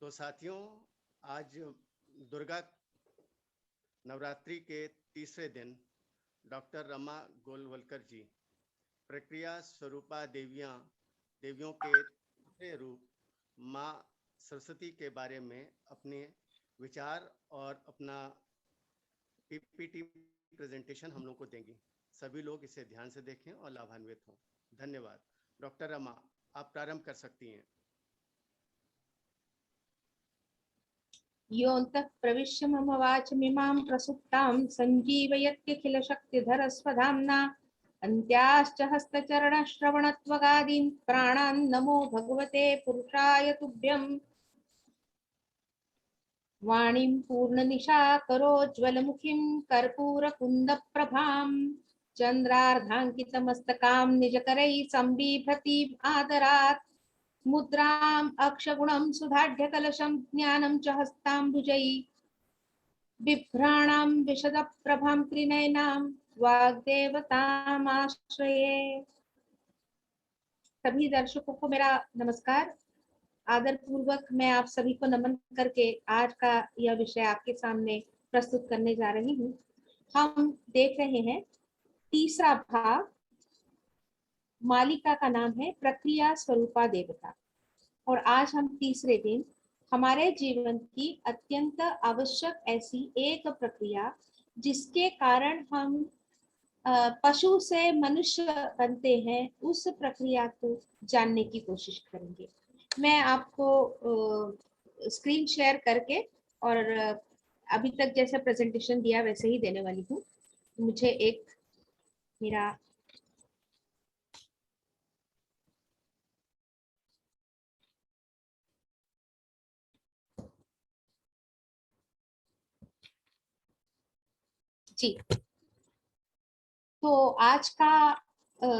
तो साथियों, आज दुर्गा नवरात्रि के तीसरे दिन डॉक्टर रमा गोलवलकर जी प्रक्रिया स्वरूपा देवियों के तीसरे रूप माँ सरस्वती के बारे में अपने विचार और अपना पीपीटी प्रेजेंटेशन हम लोग को देंगी। सभी लोग इसे ध्यान से देखें और लाभान्वित हों। धन्यवाद। डॉक्टर रमा, आप प्रारंभ कर सकती हैं। योऽन्तः प्रविश्य मम वाचमिमां प्रसुप्तां सञ्जीवयत्यखिलशक्तिधरस्वधाम्ना अन्त्याश्च हस्तचरणश्रवणत्वगादीन् प्राणान् नमो भगवते पुरुषाय तुभ्यम्। वाणीं पूर्णनिशाकरोज्ज्वलमुखीं कर्पूरकुन्दप्रभां चन्द्रार्धाङ्कितमस्तकां निजकरैः सम्बिभ्रतीम् आदरात् मुद्राम् अक्षगुणं सुधाढ्यकलशं ज्ञानं च हस्ताम्बुजैः बिभ्राणां विशदप्रभां त्रिनयनां वाग्देवतामाश्रये। सभी दर्शकों को मेरा नमस्कार। आदर पूर्वक मैं आप सभी को नमन करके आज का यह विषय आपके सामने प्रस्तुत करने जा रही हूँ। हम देख रहे हैं तीसरा भाग। मालिका का नाम है प्रक्रिया स्वरूपा देवता और आज हम तीसरे दिन हमारे जीवन की अत्यंत आवश्यक ऐसी एक प्रक्रिया जिसके कारण हम पशु से मनुष्य बनते हैं उस प्रक्रिया को जानने की कोशिश करेंगे। मैं आपको स्क्रीन शेयर करके और अभी तक जैसे प्रेजेंटेशन दिया वैसे ही देने वाली हूँ। मुझे एक मेरा जी, तो आज का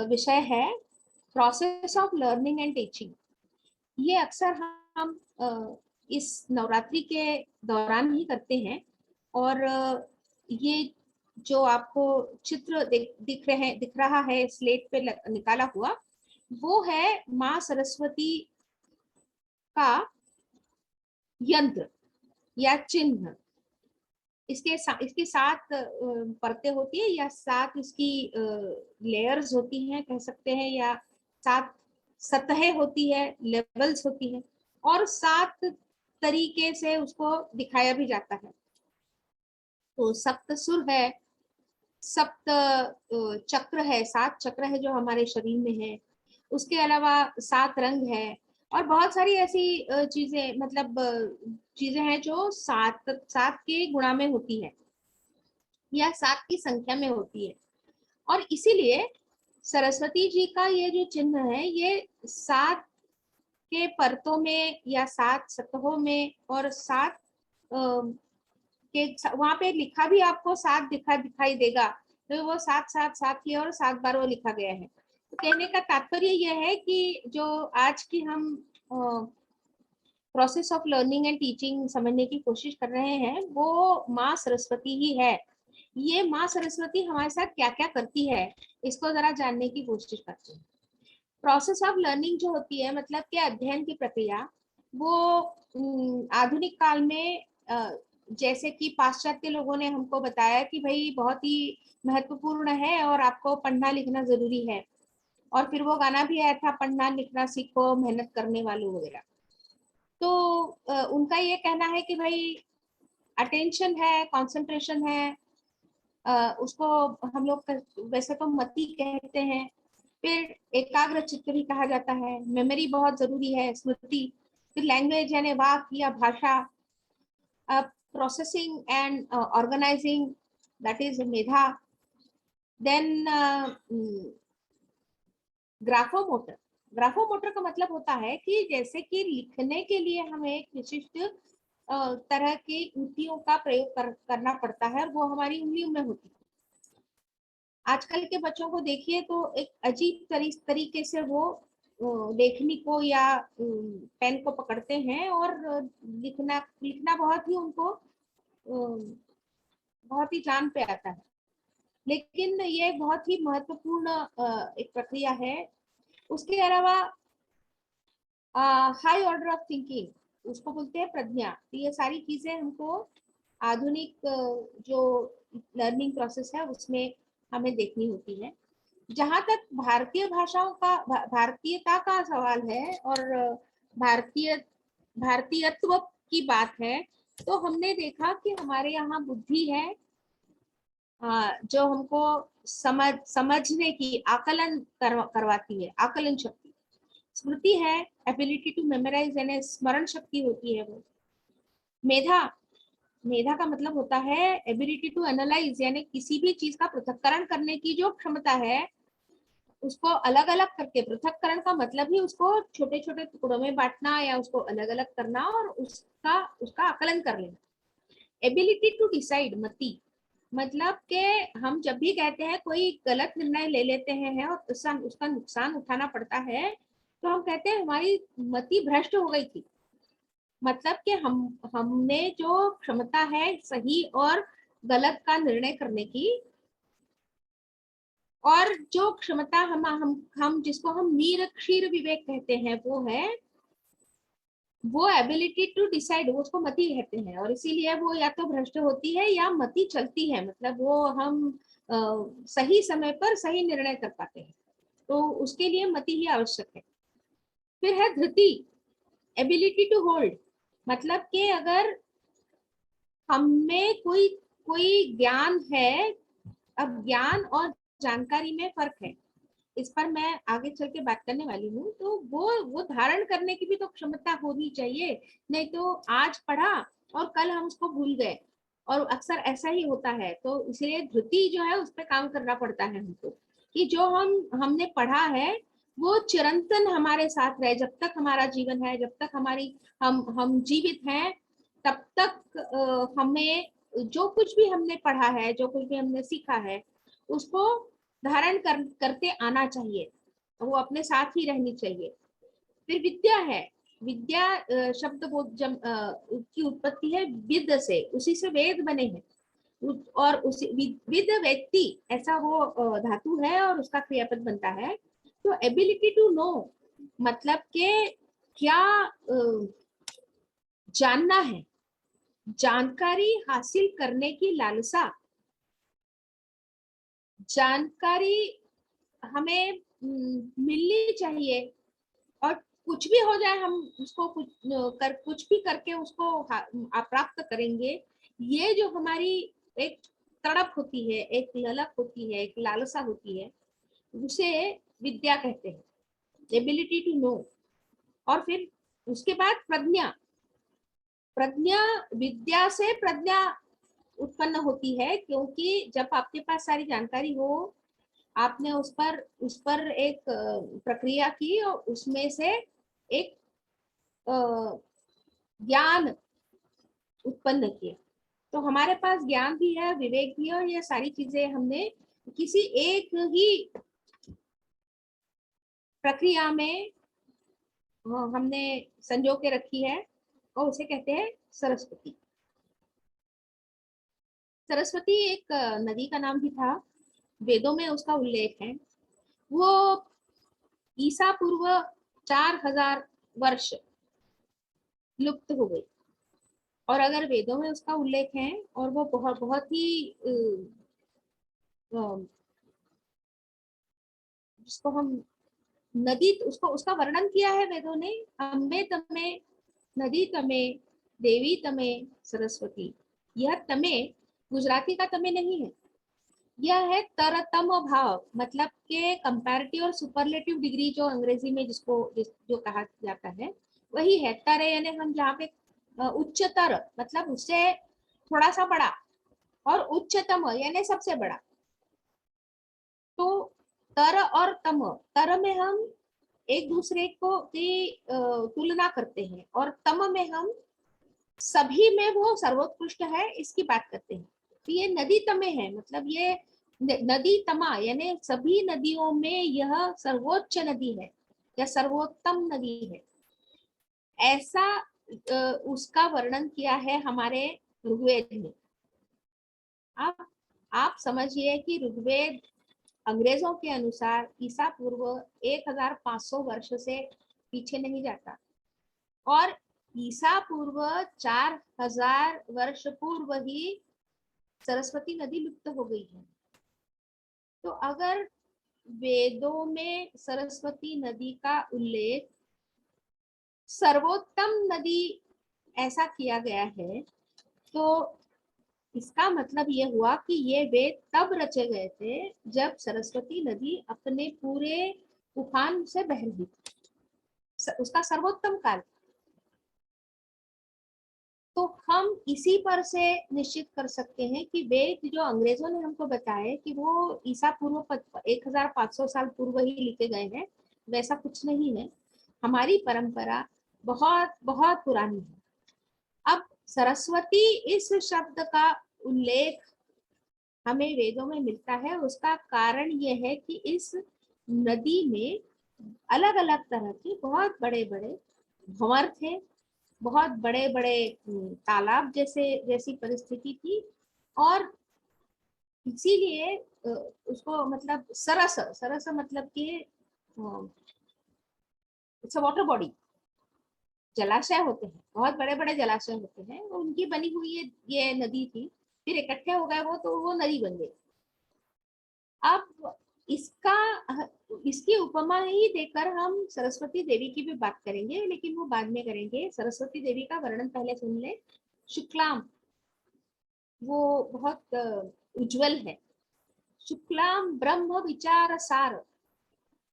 विषय है process of learning and teaching. ये अक्सर हम इस नवरात्रि के दौरान ही करते हैं और ये जो आपको चित्र दिख रहा है स्लेट पे निकाला हुआ, वो है माँ सरस्वती का यंत्र या चिन्ह। इसकी 7 परतें होती है या 7 इसकी लेयर्स होती हैं कह सकते हैं, या 7 सतहें होती है, लेवल्स होती हैं और 7 तरीके से उसको दिखाया भी जाता है। तो सप्त सुर है, सप्त चक्र है, 7 चक्र है जो हमारे शरीर में है। उसके अलावा 7 रंग है और बहुत सारी ऐसी चीजें, मतलब चीजें हैं जो 7 के गुणा में होती है या 7 की संख्या में होती है। और इसीलिए सरस्वती जी का ये जो चिन्ह है ये 7 के परतों में या 7 सतहों में और 7 के वहां पे लिखा भी आपको 7 दिखाई देगा, तो वो 7 की और 7 बार वो लिखा गया है। तो कहने का तात्पर्य यह है कि जो आज की हम process of learning and teaching समझने की कोशिश कर रहे हैं वो माँ सरस्वती ही है। ये माँ सरस्वती हमारे साथ क्या क्या करती है इसको जरा जानने की कोशिश करते हैं। प्रोसेस ऑफ लर्निंग जो होती है, मतलब कि अध्ययन की प्रक्रिया, वो आधुनिक काल में जैसे कि पाश्चात्य लोगों ने हमको बताया कि भाई बहुत ही महत्वपूर्ण है और आपको पढ़ना लिखना जरूरी है, और फिर वो गाना भी आया था, पढ़ना लिखना सीखो मेहनत करने वालों वगैरह। तो उनका ये कहना है कि भाई अटेंशन है, कंसंट्रेशन है, उसको हम लोग वैसे तो मति कहते हैं, फिर एकाग्र चित्त भी कहा जाता है, मेमोरी बहुत जरूरी है, स्मृति, फिर लैंग्वेज यानी वाक या भाषा, processing and organising, that is medha, then graphomotor. Graphomotor का मतलब होता है कि जैसे कि लिखने के लिए हमें एक विशिष्ट तरह की उंगलियों का प्रयोग करना पड़ता है और वो हमारी उंगलियों में होती है। आजकल के बच्चों को देखिए तो एक अजीब तरीके से वो लेखनी को या पेन को पकड़ते हैं और लिखना बहुत ही उनको बहुत ही जान पे आता है। लेकिन ये बहुत ही महत्वपूर्ण एक प्रक्रिया है। उसके अलावा हाई ऑर्डर ऑफ थिंकिंग, उसको बोलते हैं प्रज्ञा। तो ये सारी चीजें हमको आधुनिक जो लर्निंग प्रोसेस है उसमें हमें देखनी होती है। जहां तक भारतीय भाषाओं का भारतीयता का सवाल है और भारतीय भारतीयत्व की बात है, तो हमने देखा कि हमारे यहाँ बुद्धि है जो हमको समझने की आकलन करवाती है, आकलन शक्ति। स्मृति है, एबिलिटी टू मेमोराइज, यानी स्मरण शक्ति होती है वो। मेधा, मेधा का मतलब होता है एबिलिटी टू एनालाइज, यानी किसी भी चीज का पृथक्करण करने की जो क्षमता है, उसको अलग अलग करके, पृथक्करण का मतलब ही उसको छोटे छोटे टुकड़ों में बांटना या उसको अलग अलग करना और उसका उसका आकलन कर लेना। एबिलिटी टू डिसाइड, मति, मतलब कि हम जब भी कहते हैं कोई गलत निर्णय ले लेते हैं और उसका नुकसान उठाना पड़ता है, तो हम कहते हैं हमारी मति भ्रष्ट हो गई थी। मतलब कि हमने जो क्षमता है सही और गलत का निर्णय करने की, और जो क्षमता हम जिसको हम नीर क्षीर विवेक कहते हैं, वो एबिलिटी टू डिसाइड, उसको मति कहते हैं। और इसीलिए वो या तो भ्रष्ट होती है या मति चलती है, मतलब वो हम सही समय पर सही निर्णय कर पाते हैं, तो उसके लिए मति ही आवश्यक है। फिर है धृति, एबिलिटी टू होल्ड, मतलब कि अगर हमें कोई कोई ज्ञान है, अब ज्ञान और जानकारी में फर्क है, इस पर मैं आगे चल के बात करने वाली हूँ। तो वो धारण करने की भी तो क्षमता होनी चाहिए, नहीं तो आज पढ़ा और कल हम उसको भूल गए, और अक्सर ऐसा ही होता है। तो इसलिए धृति जो है उस पर काम करना पड़ता है हमको, कि जो हमने पढ़ा है वो चिरंतन हमारे साथ रहे, जब तक हमारा जीवन है, जब तक हमारी हम जीवित हैं, तब तक हमें जो कुछ भी हमने पढ़ा है, जो कुछ भी हमने सीखा है, उसको धारण करते आना चाहिए, वो अपने साथ ही रहनी चाहिए। फिर विद्या है, विद्या शब्द की उत्पत्ति है विद से, उसी से वेद बने हैं, और उसी विद व्यक्ति, ऐसा वो धातु है और उसका क्रियापद बनता है। तो एबिलिटी टू नो, मतलब के क्या जानना है, जानकारी हासिल करने की लालसा, जानकारी हमें मिलनी चाहिए, और कुछ भी हो जाए हम उसको कुछ भी करके उसको प्राप्त करेंगे। ये जो हमारी एक तड़प होती है, एक ललक होती है, एक लालसा होती है, उसे विद्या कहते हैं, एबिलिटी टू नो। और फिर उसके बाद प्रज्ञा, प्रज्ञा, विद्या से प्रज्ञा उत्पन्न होती है, क्योंकि जब आपके पास सारी जानकारी हो, आपने उस पर एक प्रक्रिया की और उसमें से एक ज्ञान उत्पन्न किया। तो हमारे पास ज्ञान भी है, विवेक भी है, और ये सारी चीजें हमने किसी एक ही प्रक्रिया में हमने संजो के रखी है, और उसे कहते हैं सरस्वती। सरस्वती एक नदी का नाम भी था, वेदों में उसका उल्लेख है। वो ईसा पूर्व 4000 वर्ष लुप्त हो गई, और अगर वेदों में उसका उल्लेख है, और वो बहुत बहुत ही जिसको हम नदी, उसको उसका वर्णन किया है वेदों ने, अम्बे तमे नदी तमे देवी तमे सरस्वती। यह तमे गुजराती का तमे नहीं है, यह है तरतम भाव, मतलब के कंपैरेटिव और सुपरलेटिव डिग्री जो अंग्रेजी में जो कहा जाता है वही है। तर यानी हम जहाँ पे उच्चतर, मतलब उससे थोड़ा सा बड़ा, और उच्चतम यानी सबसे बड़ा। तो तर और तम, तर में हम एक दूसरे को की तुलना करते हैं, और तम में हम सभी में वो सर्वोत्कृष्ट है इसकी बात करते हैं। तो ये नदी तमे है, मतलब ये नदी तमा यानी सभी नदियों में यह सर्वोच्च नदी है या सर्वोत्तम नदी है, ऐसा उसका वर्णन किया है हमारे ऋग्वेद में। आप समझिए कि ऋग्वेद अंग्रेजों के अनुसार ईसा पूर्व 1500 वर्ष से पीछे नहीं जाता, और ईसा पूर्व 4000 वर्ष पूर्व ही सरस्वती नदी लुप्त हो गई है। तो अगर वेदों में सरस्वती नदी का उल्लेख सर्वोत्तम नदी ऐसा किया गया है, तो इसका मतलब ये हुआ कि ये वेद तब रचे गए थे जब सरस्वती नदी अपने पूरे उफान से बह रही थी, उसका सर्वोत्तम काल। तो हम इसी पर से निश्चित कर सकते हैं कि वेद जो अंग्रेजों ने हमको बताए कि वो ईसा पूर्व 1500 साल पूर्व ही लिखे गए हैं, वैसा कुछ नहीं है। हमारी परंपरा बहुत बहुत पुरानी है। अब सरस्वती इस शब्द का उल्लेख हमें वेदों में मिलता है, उसका कारण यह है कि इस नदी में अलग अलग तरह के बहुत बड़े बड़े भंवर थे, बहुत बड़े बड़े तालाब जैसी परिस्थिति थी, और इसीलिए उसको मतलब सरस सरस मतलब कि वाटर बॉडी, जलाशय होते हैं, बहुत बड़े बड़े जलाशय होते हैं, उनकी बनी हुई ये नदी थी। फिर इकट्ठे हो गए वो, तो वो नदी बन गई। अब इसका इसकी उपमा ही देकर हम सरस्वती देवी की भी बात करेंगे, लेकिन वो बाद में करेंगे। सरस्वती देवी का वर्णन पहले सुन ले। शुक्लाम, वो बहुत उज्जवल है। शुक्लाम ब्रह्म विचार सार,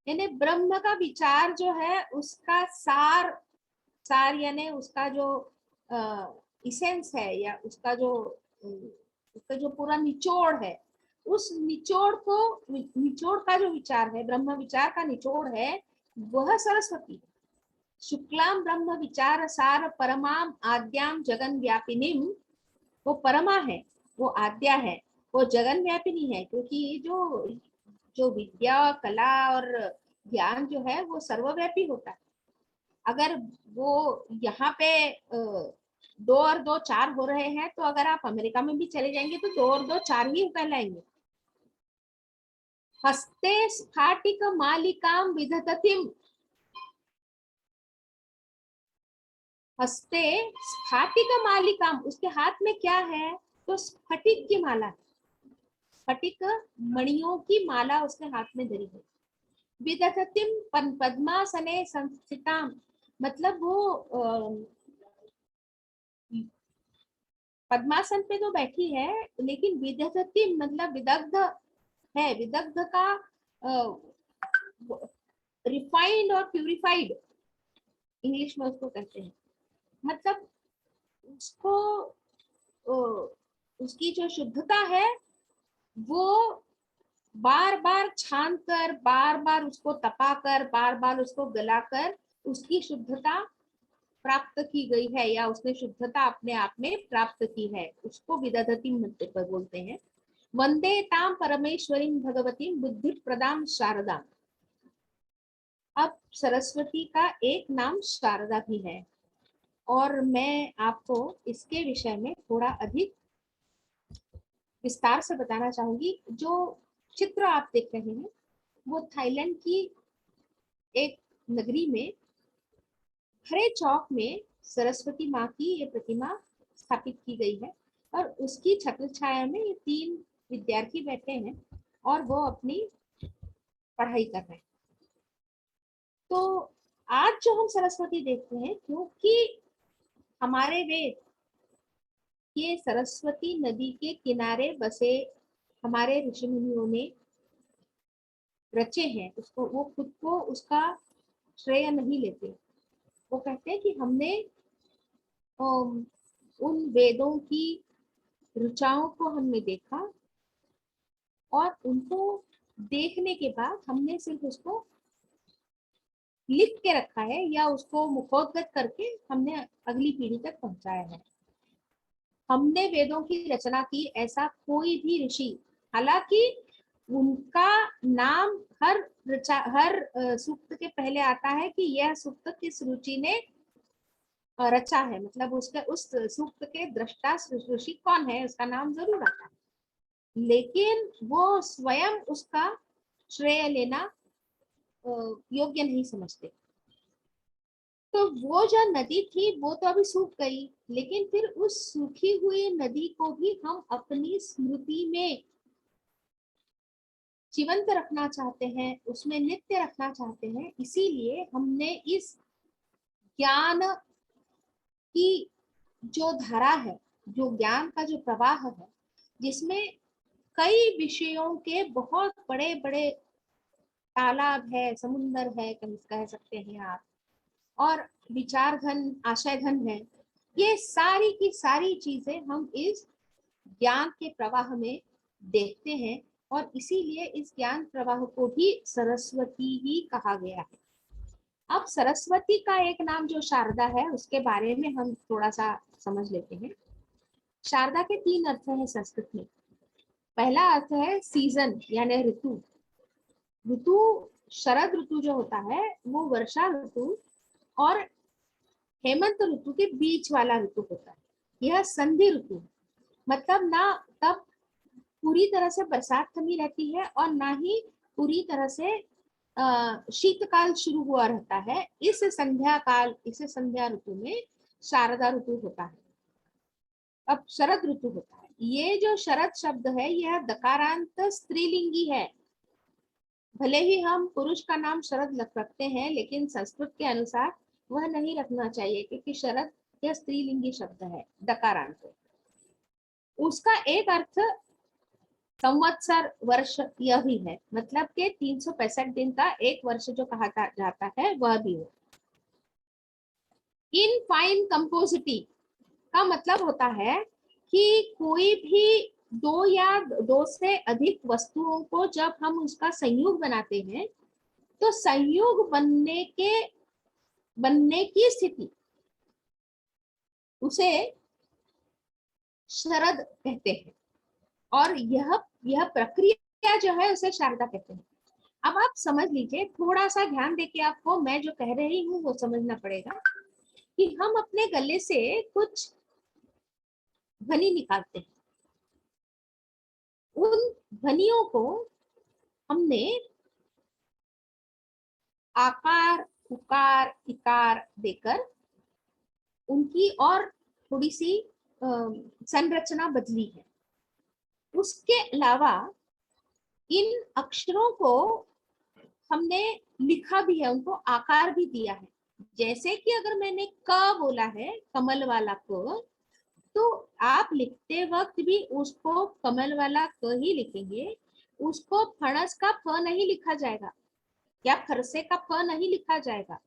यानी ब्रह्म का विचार जो है उसका सार, सार यानी उसका जो इसेंस है, या उसका जो पूरा निचोड़ है, उस निचोड़ का जो विचार है, ब्रह्म विचार का निचोड़ है, वह सरस्वती। शुक्लाम ब्रह्म विचार सार परमाम आद्याम जगन व्यापिनीम, वो परमा है, वो आद्या है, वो जगन व्यापिनी है, क्योंकि जो जो विद्या कला और ज्ञान जो है वो सर्वव्यापी होता है। अगर वो यहाँ पे 2 और 2 4 हो रहे हैं, तो अगर आप अमेरिका में भी चले जाएंगे तो 2 और 2 4 ही कहलाएंगे। हस्ते स्फाटिक मालिकाम विदधतिम, हस्ते स्फाटिक मालिकाम, उसके हाथ में क्या है? तो स्फटिक की माला, स्फटिक मणियों की माला उसके हाथ में धरी है। विदधतिम पद्मासने संस्थिताम, मतलब वो पद्मासन पे तो बैठी है, लेकिन विदधति मतलब विदग्ध है, विदग्ध का रिफाइंड और प्यूरिफाइड इंग्लिश में उसको कहते हैं। मतलब उसको उसकी जो शुद्धता है वो बार बार छान कर, बार बार उसको तपा कर, बार बार उसको गलाकर उसकी शुद्धता प्राप्त की गई है, या उसने शुद्धता अपने आप में प्राप्त की है, उसको विदधति बोलते हैं। वंदे ताम परमेश्वरी भगवती बुद्धि प्रदाम शारदा। अब सरस्वती का एक नाम शारदा भी है, और मैं आपको इसके विषय में थोड़ा अधिक विस्तार से बताना चाहूंगी। जो चित्र आप देख रहे हैं वो थाईलैंड की एक नगरी में हरे चौक में सरस्वती माँ की ये प्रतिमा स्थापित की गई है, और उसकी छत्र छाया में ये 3 विद्यार्थी बैठे हैं और वो अपनी पढ़ाई कर रहे हैं। तो आज जो हम सरस्वती देखते हैं, क्योंकि हमारे वेद ये सरस्वती नदी के किनारे बसे हमारे ऋषि मुनियों ने रचे हैं, उसको वो खुद को उसका श्रेय नहीं लेते। वो कहते हैं कि हमने उन वेदों की ऋचाओं को हमने देखा, और उनको देखने के बाद हमने सिर्फ उसको लिख के रखा है, या उसको मुखोद्गत करके हमने अगली पीढ़ी तक पहुंचाया है। हमने वेदों की रचना की ऐसा कोई भी ऋषि, हालांकि उनका नाम हर सूक्त के पहले आता है कि यह सूक्त किस रुचि ने रचा है, मतलब उसके उस सूक्त के दृष्टा ऋषि कौन है उसका नाम जरूर आता है, लेकिन वो स्वयं उसका श्रेय लेना योग्य नहीं समझते। तो वो जो नदी थी वो तो अभी सूख गई, लेकिन फिर उस सूखी हुई नदी को भी हम अपनी स्मृति में जीवंत रखना चाहते हैं, उसमें नित्य रखना चाहते हैं। इसीलिए हमने इस ज्ञान की जो धारा है, जो ज्ञान का जो प्रवाह है, जिसमें कई विषयों के बहुत बड़े बड़े तालाब है, समुंदर है, कह सकते हैं आप, और विचार घन, आशय घन है, ये सारी की सारी चीजें हम इस ज्ञान के प्रवाह में देखते हैं। और इसीलिए इस ज्ञान प्रवाह को भी सरस्वती ही कहा गया है। अब सरस्वती का एक नाम जो शारदा है, उसके बारे में हम थोड़ा सा समझ लेते हैं। शारदा के 3 अर्थ हैं संस्कृत में। पहला अर्थ है सीजन, यानी ऋतु। ऋतु, शरद ऋतु जो होता है वो वर्षा ऋतु और हेमंत ऋतु के बीच वाला ऋतु होता है। यह संधि ऋतु, मतलब ना तब पूरी तरह से बरसात थमी रहती है और ना ही पूरी तरह से शीतकाल शुरू हुआ रहता है। इस संध्या काल, इस संध्या ऋतु में शारदा ऋतु होता है। अब शरद ऋतु होता है। ये जो शरद शब्द है यह दकारांत स्त्रीलिंगी है। भले ही हम पुरुष का नाम शरद रखते हैं, लेकिन संस्कृत के अनुसार वह नहीं रखना चाहिए, क्योंकि शरद यह स्त्रीलिंगी शब्द है, दकारांत। उसका एक अर्थ संवत्सर, वर्ष, यह भी है, मतलब के 365 दिन का एक वर्ष जो कहा जाता है वह भी हो। इन फाइन कंपोजिटी का मतलब होता है कि कोई भी दो या दो से अधिक वस्तुओं को जब हम उसका संयोग बनाते हैं, तो संयोग बनने की स्थिति उसे शरद कहते हैं, और यह प्रक्रिया जो है उसे शारदा कहते हैं। अब आप समझ लीजिए, थोड़ा सा ध्यान देके आपको मैं जो कह रही हूँ वो समझना पड़ेगा कि हम अपने गले से कुछ ध्वनि निकालते हैं। उन ध्वनियों को हमने आकार, उकार, इकार देकर उनकी और थोड़ी सी संरचना बदली है। उसके अलावा इन अक्षरों को हमने लिखा भी है, उनको आकार भी दिया है। जैसे कि अगर मैंने क बोला है, कमल वाला क, तो आप लिखते वक्त भी उसको कमल वाला क ही लिखेंगे, उसको फणस का फ नहीं लिखा जाएगा या फरसे का फ नहीं लिखा जाएगा।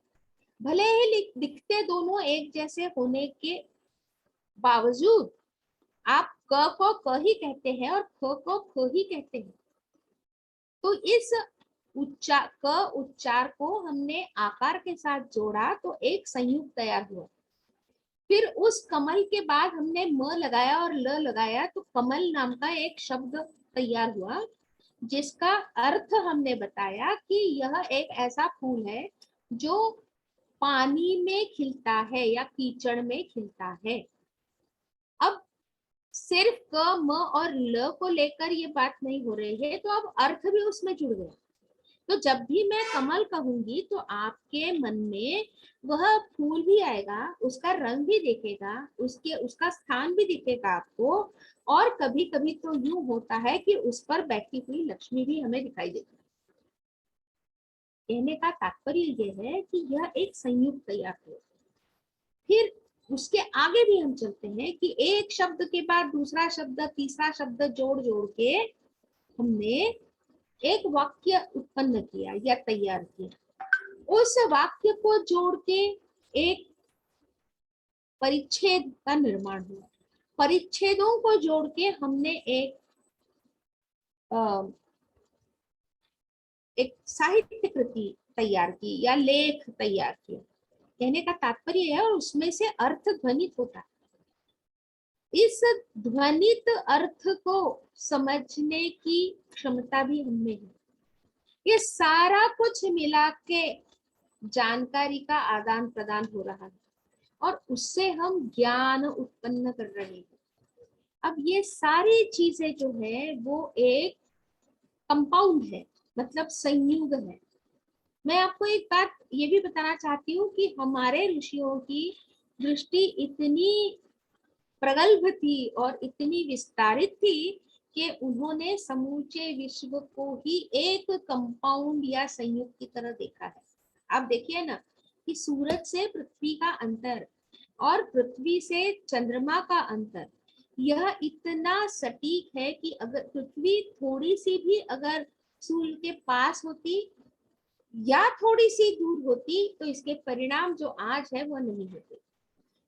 भले ही दिखते दोनों एक जैसे होने के बावजूद आप क को क ही कहते हैं और ख को फ ही कहते हैं। तो इस उच्चार को हमने आकार के साथ जोड़ा तो एक संयुक्त तैयार हुआ। फिर उस कमल के बाद हमने म लगाया और ल लगाया, तो कमल नाम का एक शब्द तैयार हुआ, जिसका अर्थ हमने बताया कि यह एक ऐसा फूल है जो पानी में खिलता है या कीचड़ में खिलता है। अब सिर्फ क, म और ल को लेकर ये बात नहीं हो रही है, तो अब अर्थ भी उसमें जुड़ गया। तो जब भी मैं कमल कहूंगी तो आपके मन में वह फूल भी आएगा, उसका रंग भी दिखेगा, उसका स्थान भी दिखेगा आपको, और कभी कभी तो यूं होता है कि उस पर बैठी हुई लक्ष्मी भी हमें दिखाई देती है। कहने का तात्पर्य यह है कि यह एक संयुक्त तैयार हुआ। फिर उसके आगे भी हम चलते हैं कि एक शब्द के बाद दूसरा शब्द, तीसरा शब्द जोड़ जोड़ के हमने एक वाक्य उत्पन्न किया या तैयार किया। उस वाक्य को जोड़ के एक परिच्छेद का निर्माण हुआ। परिच्छेदों को जोड़ के हमने एक साहित्य कृति तैयार की या लेख तैयार किया। कहने का तात्पर्य है, और उसमें से अर्थ ध्वनित होता है। इस ध्वनित अर्थ को समझने की क्षमता भी हमें है। ये सारा कुछ मिला के जानकारी का आदान प्रदान हो रहा है और उससे हम ज्ञान उत्पन्न कर रहे हैं। अब ये सारी चीजें जो है वो एक कंपाउंड है, मतलब संयुग है। मैं आपको एक बात ये भी बताना चाहती हूँ कि हमारे ऋषियों की दृष्टि इतनी प्रगल्भ थी और इतनी विस्तारित थी कि उन्होंने समूचे विश्व को ही एक कंपाउंड या संयुक्त की तरह देखा है। आप देखिए ना कि सूरज से पृथ्वी का अंतर और पृथ्वी से चंद्रमा का अंतर यह इतना सटीक है कि अगर पृथ्वी थोड़ी सी भी अगर सूर्य के पास होती या थोड़ी सी दूर होती तो इसके परिणाम जो आज है वो नहीं होते।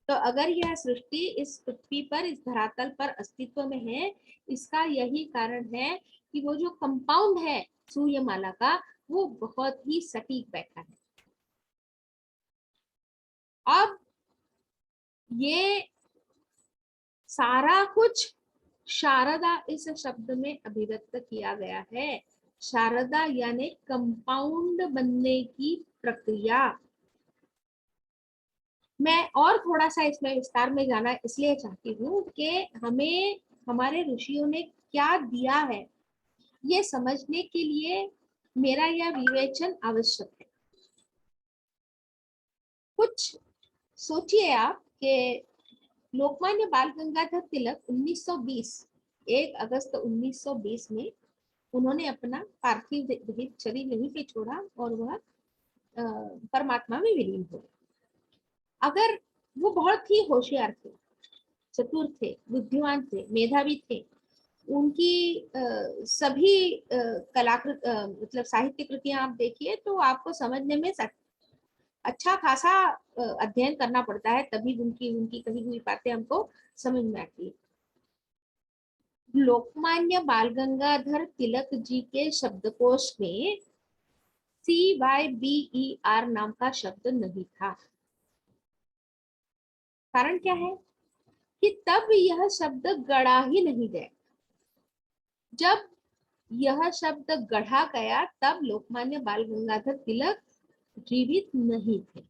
तो अगर यह सृष्टि इस पृथ्वी पर, इस धरातल पर अस्तित्व में है, इसका यही कारण है कि वो जो कंपाउंड है सूर्यमाला का वो बहुत ही सटीक बैठा है। अब ये सारा कुछ शारदा इस शब्द में अभिव्यक्त किया गया है। शारदा यानी कंपाउंड बनने की प्रक्रिया। मैं और थोड़ा सा इसमें विस्तार में जाना इसलिए चाहती हूँ कि हमें हमारे ऋषियों ने क्या दिया है ये समझने के लिए मेरा यह विवेचन आवश्यक है। कुछ सोचिए आप कि लोकमान्य बाल गंगाधर तिलक 1920 1 अगस्त 1920 में उन्होंने अपना पार्थिव शरीर यहीं पे छोड़ा और वह परमात्मा में विलीन हो गए। अगर वो बहुत ही होशियार थे, चतुर थे, बुद्धिमान थे, मेधावी थे, उनकी सभी कलाकृत मतलब साहित्य कृतियां आप देखिए तो आपको समझने में अच्छा खासा अध्ययन करना पड़ता है, तभी उनकी उनकी कही हुई बातें हमको समझ में आती है। लोकमान्य बाल गंगाधर तिलक जी के शब्दकोश में CYBER नाम का शब्द नहीं था। कारण क्या है कि तब यह शब्द गढ़ा ही नहीं गया। जब यह शब्द गढ़ा गया तब लोकमान्य बाल गंगाधर तिलक जीवित नहीं थे।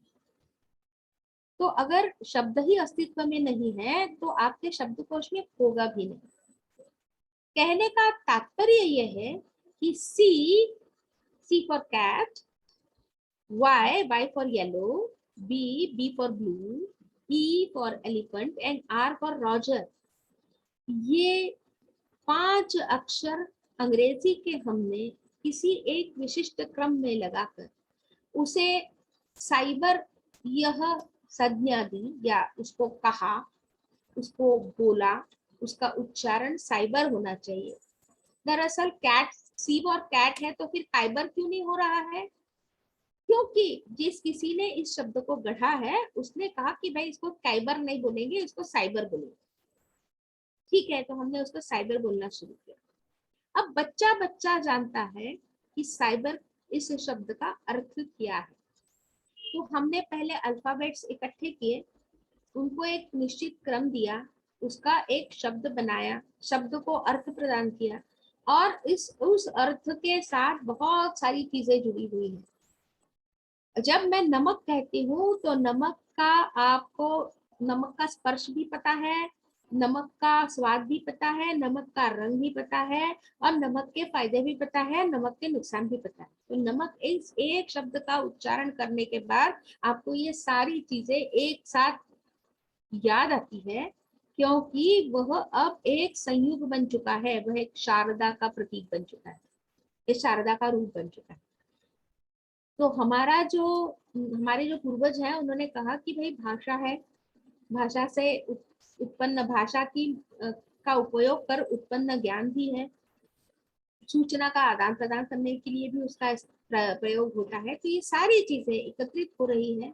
तो अगर शब्द ही अस्तित्व में नहीं है तो आपके शब्दकोश में होगा भी नहीं। कहने का तात्पर्य यह है कि C for cat, Y for yellow, B for blue, E for elephant and R for Roger, ये 5 अक्षर अंग्रेजी के हमने किसी एक विशिष्ट क्रम में लगाकर उसे साइबर यह संज्ञा दी या उसको कहा, उसको बोला, उसका उच्चारण साइबर होना चाहिए। दरअसल कैट सी और कैट है तो फिर फाइबर क्यों नहीं हो रहा है? क्योंकि जिस किसी ने इस शब्द को गढ़ा है उसने कहा कि भाई इसको काइबर नहीं बोलेंगे, इसको साइबर बोलेंगे। ठीक है, तो हमने उसको साइबर बोलना शुरू किया। अब बच्चा बच्चा जानता है कि साइबर इस शब्द का अर्थ क्या है। तो हमने पहले अल्फाबेट्स इकट्ठे किए, उनको एक निश्चित क्रम दिया, उसका एक शब्द बनाया, शब्द को अर्थ प्रदान किया और उस अर्थ के साथ बहुत सारी चीजें जुड़ी हुई हैं। जब मैं नमक कहती हूँ तो नमक का आपको नमक का स्पर्श भी पता है, नमक का स्वाद भी पता है, नमक का रंग भी पता है और नमक के फायदे भी पता है, नमक के नुकसान भी पता है। तो नमक इस एक शब्द का उच्चारण करने के बाद आपको ये सारी चीजें एक साथ याद आती है, क्योंकि वह अब एक संयुग बन चुका है, वह एक शारदा का प्रतीक बन चुका है, एक शारदा का रूप बन चुका है। तो हमारे जो पूर्वज हैं उन्होंने कहा कि भाई भाषा है, भाषा से उत्पन्न भाषा की का उपयोग कर उत्पन्न ज्ञान भी है, सूचना का आदान प्रदान करने के लिए भी उसका प्रयोग होता है। तो ये सारी चीजें एकत्रित हो रही है,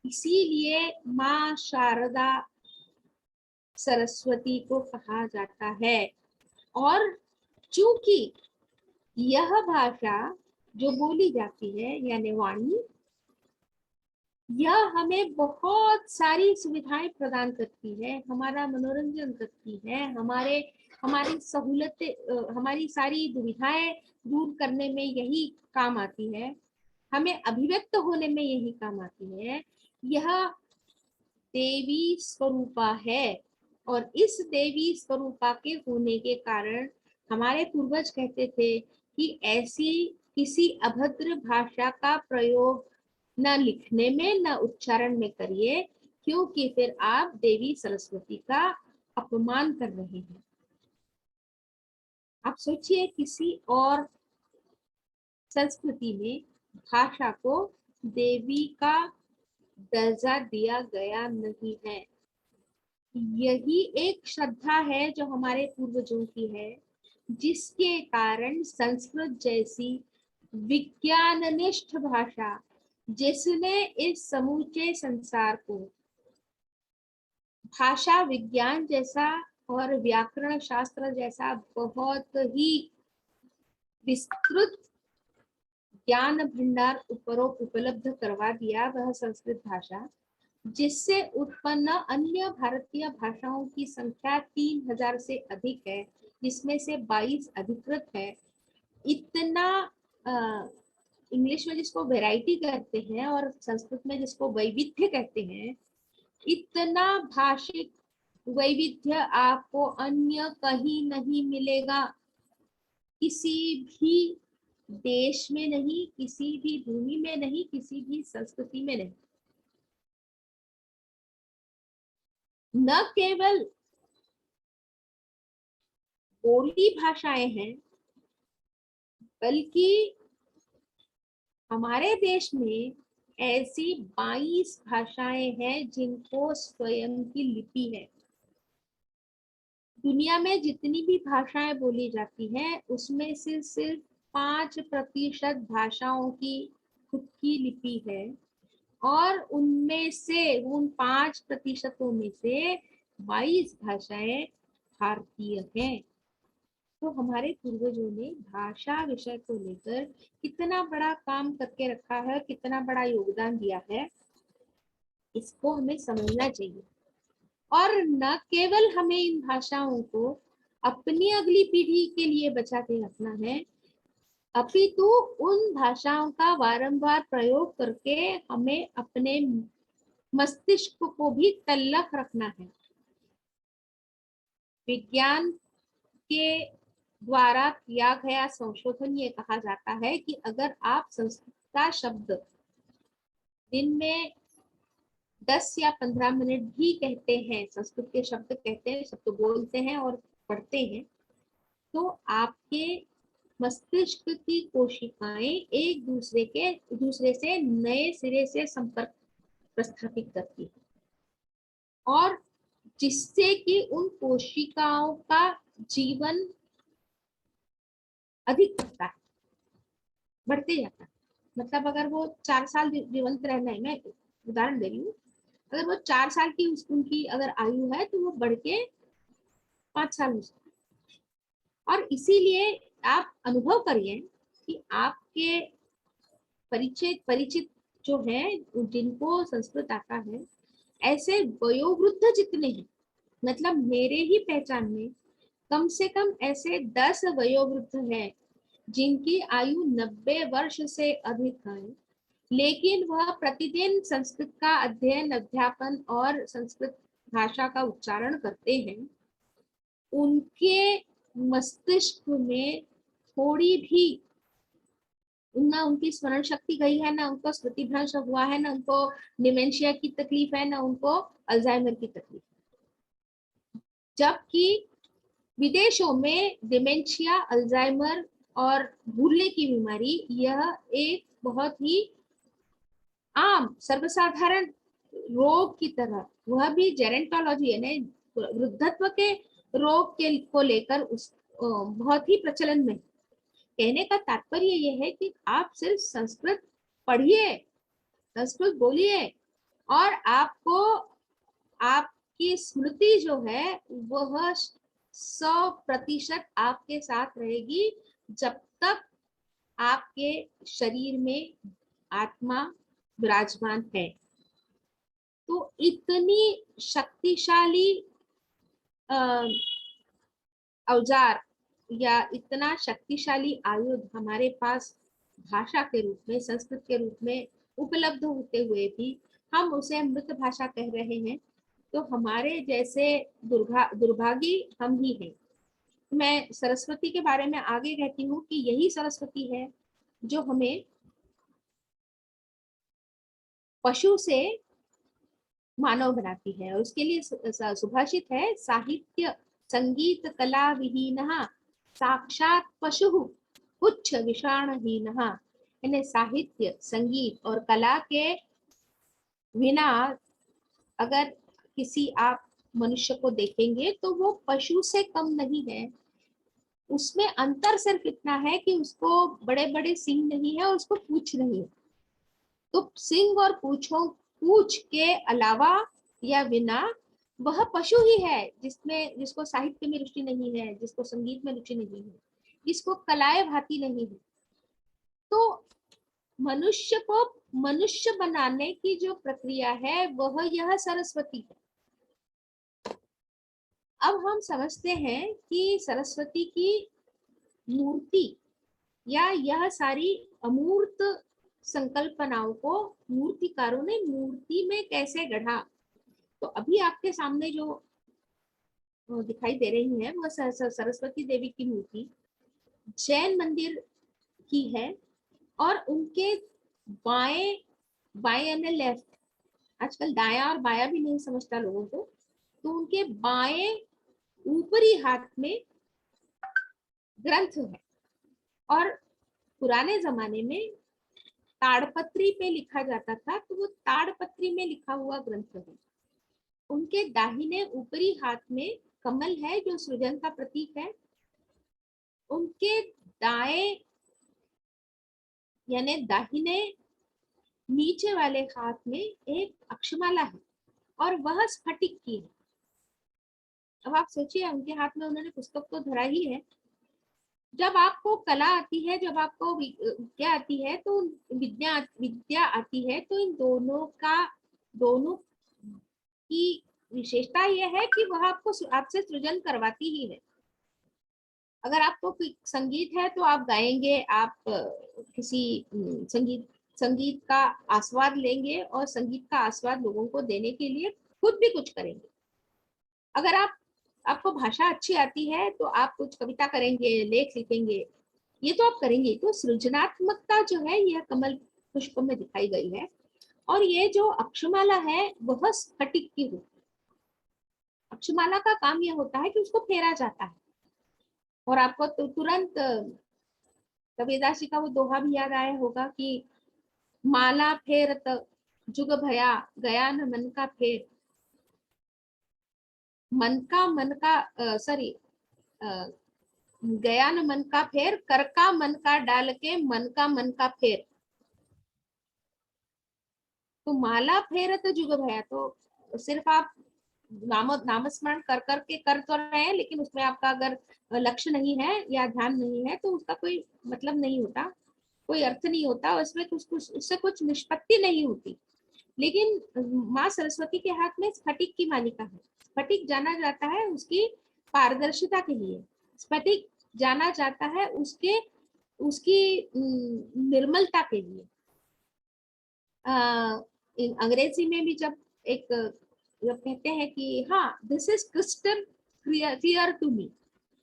इसीलिए माँ शारदा सरस्वती को कहा जाता है। और चूंकि यह भाषा जो बोली जाती है यानी वाणी, यह हमें बहुत सारी सुविधाएं प्रदान करती है, हमारा मनोरंजन करती है, हमारी सहूलतें, हमारी सारी दुविधाएं दूर करने में यही काम आती है, हमें अभिव्यक्त होने में यही काम आती है। यह देवी स्वरूपा है और इस देवी स्वरूपा के होने के कारण हमारे पूर्वज कहते थे कि ऐसी किसी अभद्र भाषा का प्रयोग न लिखने में न उच्चारण में करिए, क्योंकि फिर आप देवी सरस्वती का अपमान कर रहे हैं। आप सोचिए, किसी और संस्कृति में भाषा को देवी का दर्जा दिया गया नहीं है। यही एक श्रद्धा है जो हमारे पूर्वजों की है, जिसके कारण संस्कृत जैसी विज्ञाननिष्ठ भाषा, जिसने इस समूचे संसार को भाषा विज्ञान जैसा और व्याकरण शास्त्र जैसा बहुत ही विस्तृत ज्ञान भंडार उपलब्ध करवा दिया, वह संस्कृत भाषा, जिससे उत्पन्न अन्य भारतीय भाषाओं की संख्या 3000 से अधिक है, जिसमें से 22 अधिकृत है। इतना इंग्लिश में जिसको वैरायटी कहते हैं और संस्कृत में जिसको वैविध्य कहते हैं, इतना भाषिक वैविध्य आपको अन्य कहीं नहीं मिलेगा। किसी भी देश में नहीं, किसी भी भूमि में नहीं, किसी भी संस्कृति में नहीं। न केवल बोली भाषाएं हैं, बल्कि हमारे देश में ऐसी 22 भाषाएं हैं जिनको स्वयं की लिपि है। दुनिया में जितनी भी भाषाएं बोली जाती हैं, उसमें से सिर्फ 5% भाषाओं की खुद की लिपि है, और उनमें से उन 5% में से 22 भाषाएं भारतीय हैं। तो हमारे पूर्वजों ने भाषा विषय को लेकर कितना बड़ा काम करके रखा है, कितना बड़ा योगदान दिया है, इसको हमें समझना चाहिए। और न केवल हमें इन भाषाओं को अपनी अगली पीढ़ी के लिए बचा के रखना है, अपितु उन भाषाओं का वारंवार प्रयोग करके हमें अपने मस्तिष्क को भी तल्लख रखना है। विज्ञान के द्वारा किया गया संशोधन ये कहा जाता है कि अगर आप संस्कृत का शब्द दिन में 10 या 15 मिनट भी कहते हैं, संस्कृत के शब्द कहते हैं, शब्द बोलते हैं और पढ़ते हैं, तो आपके मस्तिष्क की कोशिकाएं एक दूसरे से नए सिरे से संपर्क प्रस्थापित करती है, और जिससे कि उन कोशिकाओं का जीवन अधिक बढ़ता है, बढ़ते जाता है। मतलब अगर वो 4 साल जीवंत रहना है, मैं उदाहरण दे रही हूँ, अगर वो 4 साल की उनकी अगर आयु है, तो वो बढ़ के 5 साल हो सकती है। और इसीलिए आप अनुभव करिए कि आपके परिचित जो है, जिनको संस्कृत आता है, ऐसे वयोवृद्ध जितने हैं, मतलब मेरे ही पहचान में कम से कम ऐसे 10 वयोवृद्ध हैं जिनकी आयु 90 वर्ष से अधिक है, लेकिन वह प्रतिदिन संस्कृत का अध्ययन, अध्यापन और संस्कृत भाषा का उच्चारण करते हैं। उनके मस्तिष्क में थोड़ी भी ना उनकी स्मरण शक्ति गई है, ना उनको स्मृति भ्रंश हुआ है, ना उनको डिमेंशिया की तकलीफ है, ना उनको अल्जाइमर की तकलीफ। जबकि विदेशों में डिमेंशिया, अल्जाइमर और भूलने की बीमारी यह एक बहुत ही आम सर्वसाधारण रोग की तरह, वह भी जेरेंटोलॉजी यानी वृद्धत्व के रोग के को लेकर उस बहुत ही प्रचलन में। कहने का तात्पर्य यह है कि आप सिर्फ संस्कृत पढ़िए, संस्कृत बोलिए, और आपको आपकी स्मृति जो है वह 100% आपके साथ रहेगी, जब तक आपके शरीर में आत्मा विराजमान है। तो इतनी शक्तिशाली औजार या इतना शक्तिशाली आयुध हमारे पास भाषा के रूप में, संस्कृत के रूप में उपलब्ध होते हुए भी हम उसे मृत भाषा कह रहे हैं, तो हमारे जैसे दुर्भागी हम ही हैं। मैं सरस्वती के बारे में आगे कहती हूँ कि यही सरस्वती है जो हमें पशु से मानव बनाती है। और उसके लिए सुभाषित है, साहित्य संगीत कला विहीनः साक्षात पशु पुच्छ विषाणहीनः। यानी साहित्य संगीत और कला के बिना अगर किसी आप मनुष्य को देखेंगे तो वो पशु से कम नहीं है। उसमें अंतर सिर्फ इतना है कि उसको बड़े बड़े सींग नहीं है और उसको पूंछ नहीं है। तो सींग और पूंछ के अलावा या बिना वह पशु ही है, जिसको साहित्य में रुचि नहीं है, जिसको संगीत में रुचि नहीं है, जिसको कलाएं भाती नहीं है। तो मनुष्य को मनुष्य बनाने की जो प्रक्रिया है वह यह सरस्वती है। अब हम समझते हैं कि सरस्वती की मूर्ति या यह सारी अमूर्त संकल्पनाओं को मूर्तिकारों ने मूर्ति में कैसे गढ़ा। तो अभी आपके सामने जो दिखाई दे रही है वह सरस्वती देवी की मूर्ति जैन मंदिर की है। और उनके बाएं बाएं यानी लेफ्ट, आजकल दाया और बाया भी नहीं समझता लोगों को, तो उनके बाएं ऊपरी हाथ में ग्रंथ है। और पुराने जमाने में ताड़पत्री पे लिखा जाता था, तो वो ताड़पत्री में लिखा हुआ ग्रंथ है। उनके दाहिने ऊपरी हाथ में कमल है जो सृजन का प्रतीक है। उनके दाएं यानी दाहिने नीचे वाले हाथ में एक अक्षमाला है और वह स्फटिक की है। अब आप सोचिए, उनके हाथ में उन्होंने पुस्तक तो धरा ही है। जब आपको कला आती है, जब आपको विद्या आती है, तो विद्या आती है, तो इन दोनों की विशेषता यह है कि वह आपसे सृजन करवाती ही है। अगर आपको संगीत है तो आप गाएंगे, आप किसी संगीत का आस्वाद लेंगे और संगीत का आस्वाद लोगों को देने के लिए खुद भी कुछ करेंगे। अगर आपको भाषा अच्छी आती है तो आप कुछ कविता करेंगे, लेख लिखेंगे, ये तो आप करेंगे। तो सृजनात्मकता जो है यह कमल पुष्प में दिखाई गई है। और ये जो अक्षमाला है वह स्फटिक की होती है। अक्षमाला का काम यह होता है कि उसको फेरा जाता है। और आपको तुरंत कबीरदास जी का वो दोहा भी याद आया होगा कि माला फेरत जुग भया गया न मन का फेर। गया न मन का फेर, कर का मन का डाल के मन का फेर। तो माला फेरत जुग भया, तो सिर्फ आप नामस्मरण कर करके कर तो रहे हैं, लेकिन उसमें आपका अगर लक्ष्य नहीं है या ध्यान नहीं है तो उसका कोई मतलब नहीं होता, कोई अर्थ नहीं होता, उसमें उससे कुछ निष्पत्ति नहीं होती। लेकिन माँ सरस्वती के हाथ में स्फटिक की मालिका है। स्फटिक जाना जाता है उसकी पारदर्शिता के लिए, स्फटिक जाना जाता है उसकी निर्मलता के लिए। अंग्रेजी में भी जब कहते हैं कि हाँ this is crystal clear to me,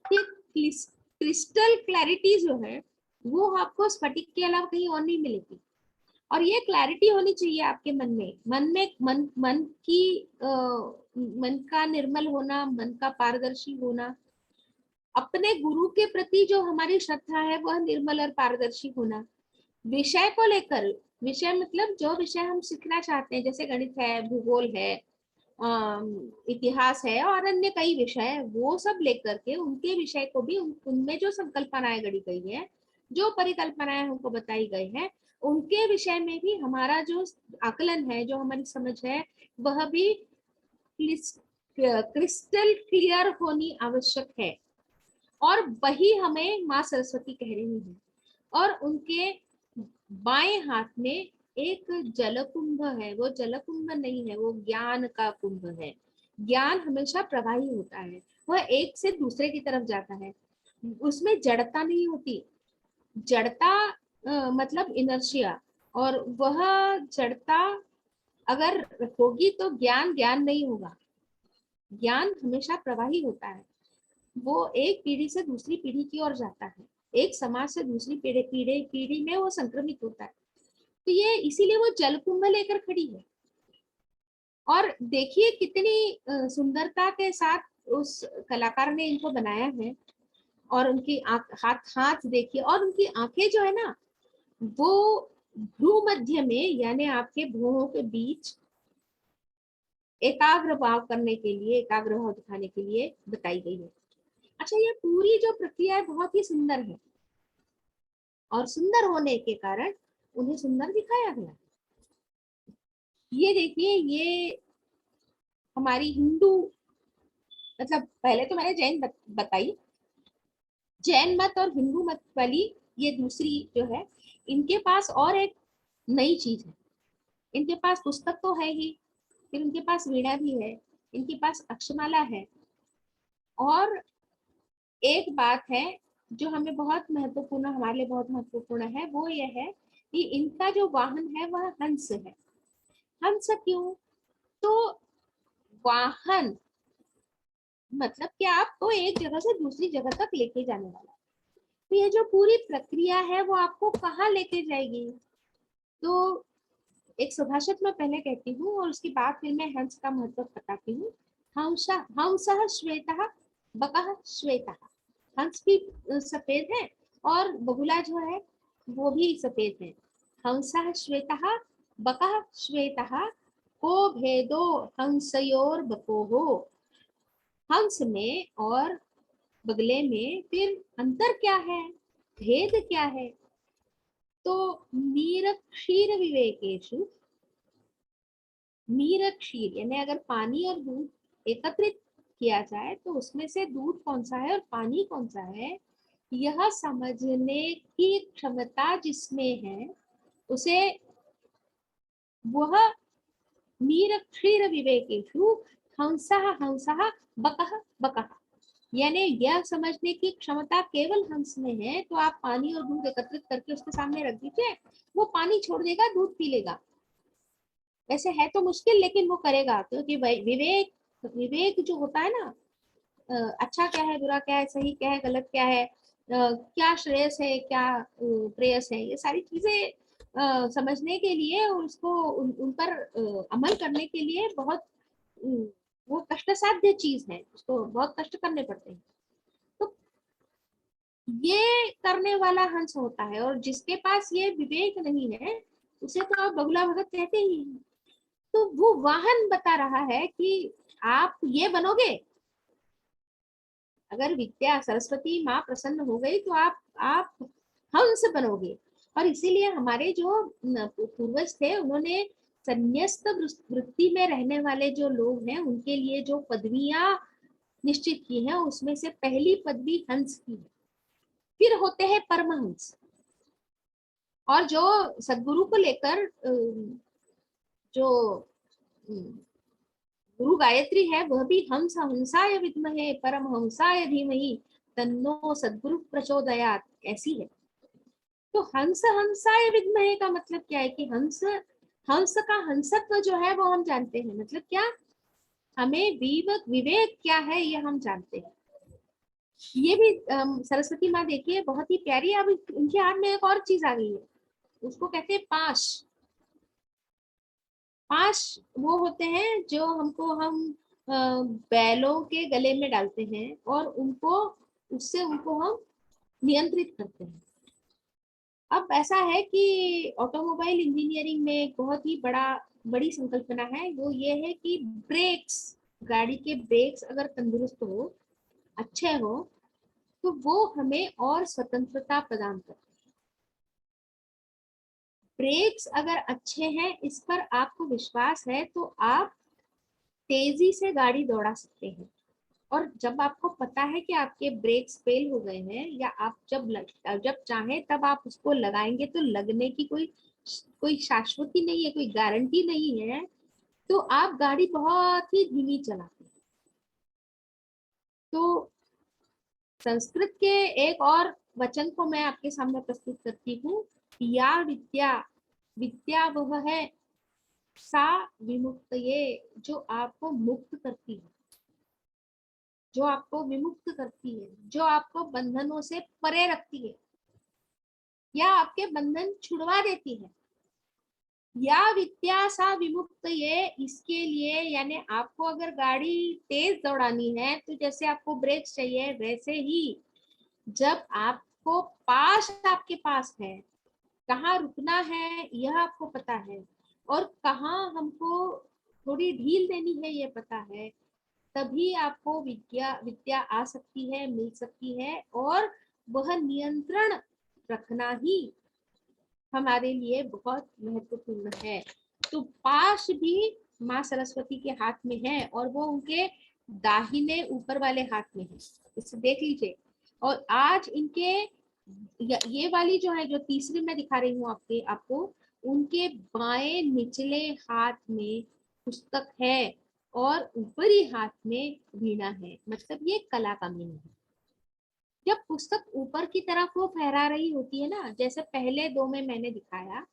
crystal clarity जो है वो आपको स्फटिक के अलावा कहीं और नहीं मिलेगी। और ये क्लैरिटी होनी चाहिए आपके मन का निर्मल होना, मन का पारदर्शी होना, अपने गुरु के प्रति जो हमारी श्रद्धा है वह निर्मल और पारदर्शी होना। विषय को लेकर, विषय मतलब जो विषय हम सीखना चाहते हैं, जैसे गणित है, भूगोल है, इतिहास है और अन्य कई विषय है, वो सब लेकर के उनके विषय को भी उनमें जो संकल्पनाएं गढ़ी गई है, जो परिकल्पनाएं हमको बताई गई है, उनके विषय में भी हमारा जो आकलन है, जो हमारी समझ है, वह भी क्रिस्टल क्लियर होनी आवश्यक है। और वही हमें माँ सरस्वती कह रही है। और उनके बाएं हाथ में एक जलकुंभ है। वो जलकुंभ नहीं है, वो ज्ञान का कुंभ है। ज्ञान हमेशा प्रवाही होता है, वह एक से दूसरे की तरफ जाता है, उसमें जड़ता नहीं होती। जड़ता मतलब इनर्शिया, और वह जड़ता अगर होगी तो ज्ञान ज्ञान नहीं होगा। ज्ञान हमेशा प्रवाही होता है, वो एक पीढ़ी से दूसरी पीढ़ी की ओर जाता है, एक समाज से दूसरी पीढ़ी में वो संक्रमित होता है। तो ये इसीलिए वो जल कुंभ लेकर खड़ी है। और देखिए कितनी सुंदरता के साथ उस कलाकार ने इनको बनाया है। और उनकी हाथ हाथ देखिए, और उनकी आंखें जो है ना, वो भ्रू मध्य में, यानी आपके भ्रुओं के बीच एकाग्र भाव करने के लिए, एकाग्र भाव दिखाने के लिए बताई गई है। अच्छा, ये पूरी जो प्रक्रिया है बहुत ही सुंदर है, और सुंदर होने के कारण उन्हें सुंदर दिखाया गया। ये देखिए, ये हमारी हिंदू, मतलब पहले तो मैंने जैन बताई, जैन मत और हिंदू मत वाली ये दूसरी जो है, इनके पास और एक नई चीज है। इनके पास पुस्तक तो है ही, फिर उनके पास वीणा भी है, इनके पास अक्षमाला है। और एक बात है जो हमें बहुत महत्वपूर्ण, हमारे लिए बहुत महत्वपूर्ण है, वो ये है कि इनका जो वाहन है वह हंस है। हंस क्यों? तो वाहन मतलब कि आपको एक जगह से दूसरी जगह तक लेके जाने वाला। तो ये जो पूरी प्रक्रिया है वो आपको कहाँ लेके जाएगी? तो एक सुभाषित मैं पहले कहती हूँ, और उसके बाद फिर मैं हंस का महत्व बताती हूँ। हंसः श्वेतः बकः श्वेतः। हंस भी सफेद है, और बगुला जो है वो भी सफेद है। हंसः श्वेतः बकः श्वेतः, को भेदो हंसयोर बकोहो। हंस में और बगले में फिर अंतर क्या है, भेद क्या है? तो नीर क्षीर विवेकेशु, नीर क्षीर यानी अगर पानी और दूध एकत्रित किया जाए तो उसमें से दूध कौन सा है और पानी कौन सा है, यह समझने की क्षमता जिसमें है उसे वह नीर क्षीर विवेकेशु हंसः हंसः बकः बकः, यानी यह समझने की क्षमता केवल हंस में है। तो आप पानी और दूध एकत्रित करके उसके सामने रख दीजिए, वो पानी छोड़ देगा, दूध पी लेगा। वैसे है तो मुश्किल, लेकिन वो करेगा, क्योंकि विवेक, विवेक जो होता है ना, अच्छा क्या है, बुरा क्या है, सही क्या है, गलत क्या है, क्या श्रेयस है, क्या प्रेयस है, ये सारी चीजें समझने के लिए और उसको उन पर अमल करने के लिए बहुत वो कष्टसाध्य चीज है, उसको बहुत कष्ट करने पड़ते हैं। तो ये करने वाला हंस होता है, और जिसके पास ये विवेक नहीं है उसे तो आप बगुला भगत कहते ही हैं। तो वो वाहन बता रहा है कि आप ये बनोगे, अगर विद्या सरस्वती माँ प्रसन्न हो गई तो आप हंस बनोगे। और इसीलिए हमारे जो पूर्वज थे, उन्होंने संन्यस्त वृत्ति में रहने वाले जो लोग हैं उनके लिए जो पदवियां निश्चित की हैं, उसमें से पहली पदवी हंस की है। फिर होते हैं परमहंस। और जो सदगुरु को लेकर जो गुरु गायत्री है, वह भी हंस हंसाय विद्महे परम हंसाय धीमहि तन्नो सद्गुरु प्रचोदयात, ऐसी है। तो हंस हंसाय विद्महे का मतलब क्या है कि हंस, हंस का हंसत्व जो है वो हम जानते हैं। मतलब क्या, हमें विवेक, विवेक क्या है ये हम जानते हैं। ये भी सरस्वती माँ देखिए बहुत ही प्यारी, अब इनके हाथ में एक और चीज आ गई है, उसको कहते हैं पाश। पाश वो होते हैं जो हम बैलों के गले में डालते हैं, और उनको, उससे उनको हम नियंत्रित करते हैं। अब ऐसा है कि ऑटोमोबाइल इंजीनियरिंग में एक बहुत ही बड़ी संकल्पना है, वो ये है कि ब्रेक्स, गाड़ी के ब्रेक्स अगर तंदुरुस्त हो, अच्छे हो, तो वो हमें और स्वतंत्रता प्रदान करते हैं। ब्रेक्स अगर अच्छे हैं, इस पर आपको विश्वास है, तो आप तेजी से गाड़ी दौड़ा सकते हैं। और जब आपको पता है कि आपके ब्रेक्स फेल हो गए हैं, या आप जब चाहें तब आप उसको लगाएंगे, तो लगने की कोई शाश्वती नहीं है, कोई गारंटी नहीं है, तो आप गाड़ी बहुत ही धीमी चलाते हैं। तो संस्कृत के एक और वचन को मैं आपके सामने प्रस्तुत करती हूँ। या विद्या, विद्या वह है सा विमुक्त, ये जो आपको मुक्त करती है, जो आपको विमुक्त करती है, जो आपको बंधनों से परे रखती है, या आपके बंधन छुड़वा देती है। या विद्या सा विमुक्त, ये इसके लिए यानी आपको अगर गाड़ी तेज दौड़ानी है तो जैसे आपको ब्रेक चाहिए, वैसे ही जब आपको पास आपके पास है, कहाँ रुकना है यह आपको पता है, और कहाँ हमको थोड़ी ढील देनी है ये पता है, तभी आपको विद्या विद्या आ सकती है, मिल सकती है। और वह नियंत्रण रखना ही हमारे लिए बहुत महत्वपूर्ण है। तो पाश भी माँ सरस्वती के हाथ में है और वो उनके दाहिने ऊपर वाले हाथ में है, इसे देख लीजिए। और आज इनके ये वाली जो है, जो तीसरी मैं दिखा रही हूँ आपको, उनके बाएं निचले हाथ में पुस्तक है और ऊपरी हाथ में वीणा है, मतलब ये कला का मीन है। जब पुस्तक ऊपर की तरफ वो फहरा रही होती है ना, जैसे पहले दो में मैंने दिखाया,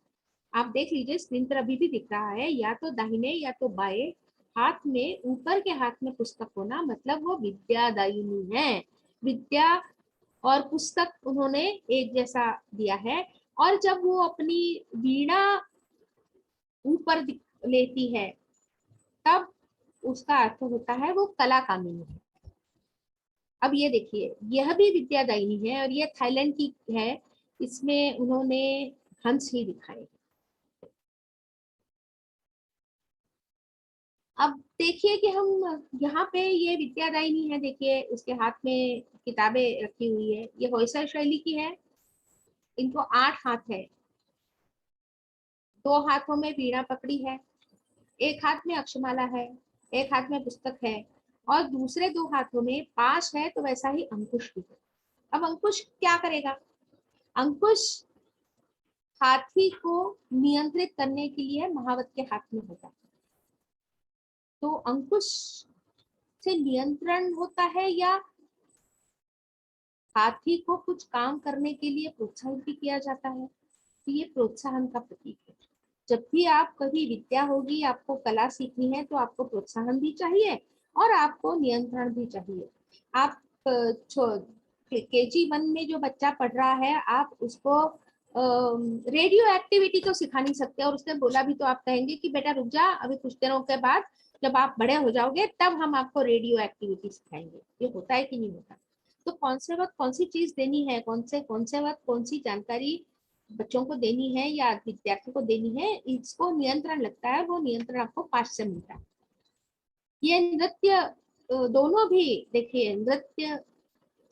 आप देख लीजिए स्क्रीन पर अभी भी दिख रहा है, या तो दाहिने या तो बाएं हाथ में, ऊपर के हाथ में पुस्तक होना मतलब वो विद्यादायिनी है। विद्या और पुस्तक उन्होंने एक जैसा दिया है। और जब वो अपनी वीणा ऊपर लेती है, तब उसका अर्थ होता है वो कला कामिनी है। अब ये देखिए, यह भी विद्यादायिनी है और ये थाईलैंड की है, इसमें उन्होंने हंस ही दिखाए। अब देखिए कि हम यहाँ पे, ये विद्यादायिनी है, देखिए उसके हाथ में किताबें रखी हुई है, ये होयसल शैली की है, इनको 8 हाथ है, 2 हाथों में वीणा पकड़ी है, एक हाथ में अक्षमाला है, एक हाथ में पुस्तक है, और दूसरे 2 हाथों में पाश है, तो वैसा ही अंकुश भी है। अब अंकुश क्या करेगा? अंकुश हाथी को नियंत्रित करने के लिए महावत के हाथ में होता है। तो अंकुश से नियंत्रण होता है या हाथी को कुछ काम करने के लिए प्रोत्साहित भी किया जाता है, तो ये प्रोत्साहन का प्रतीक है। जब भी आप कभी विद्या होगी, आपको कला सीखनी है, तो आपको प्रोत्साहन भी चाहिए और आपको नियंत्रण भी चाहिए। आप KG 1 में जो बच्चा पढ़ रहा है, आप उसको रेडियो एक्टिविटी तो सिखा नहीं सकते, और उसने बोला भी तो आप कहेंगे कि बेटा रुक जा, अभी कुछ दिनों के बाद जब आप बड़े हो जाओगे तब हम आपको रेडियो एक्टिविटी सिखाएंगे। ये होता है कि नहीं होता? तो कौन से वक्त कौन सी चीज देनी है, कौन से वक्त कौन सी जानकारी बच्चों को देनी है या विद्यार्थी को देनी है, इसको नियंत्रण लगता है। वो नियंत्रण आपको पाश से मिलता है। ये नृत्य दोनों भी देखिए, नृत्य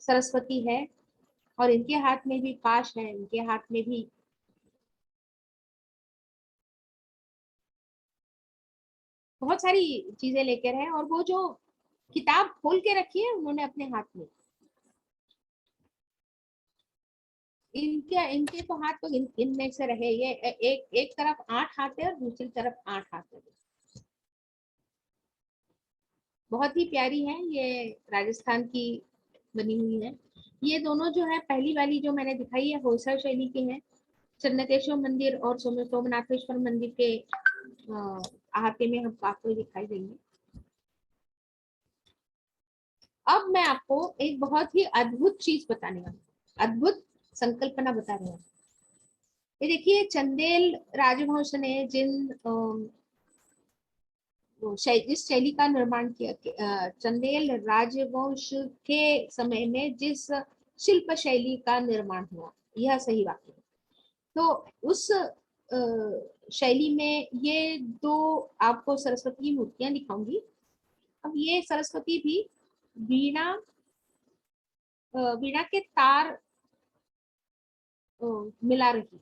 सरस्वती है और इनके हाथ में भी पाश है, इनके हाथ में भी बहुत सारी चीजें लेकर है। और वो जो किताब खोल के रखी है उन्होंने अपने हाथ में, इनके इनके तो हाथ तो इनमें से रहे। ये एक तरफ 8 हाथ है और दूसरी तरफ 8 हाथ है। बहुत ही प्यारी है, ये राजस्थान की बनी हुई है। ये दोनों जो है, पहली वाली जो मैंने दिखाई है होयसल शैली की है, चन्नकेश्वर मंदिर और सोमनाथेश्वर मंदिर के अहाते में हम आपको दिखाई देंगे। अब मैं आपको एक बहुत ही अद्भुत चीज बताने वाली, अद्भुत संकल्पना बता रही हूँ। ये देखिए, चंदेल राजवंश ने जिन इस शैली का निर्माण किया, चंदेल राजवंश के समय में जिस शिल्प शैली का निर्माण हुआ, यह सही वाक्य है। तो उस शैली में ये 2 आपको सरस्वती की मूर्तियां दिखाऊंगी। अब ये सरस्वती भी वीणा वीणा के तार मिला रही,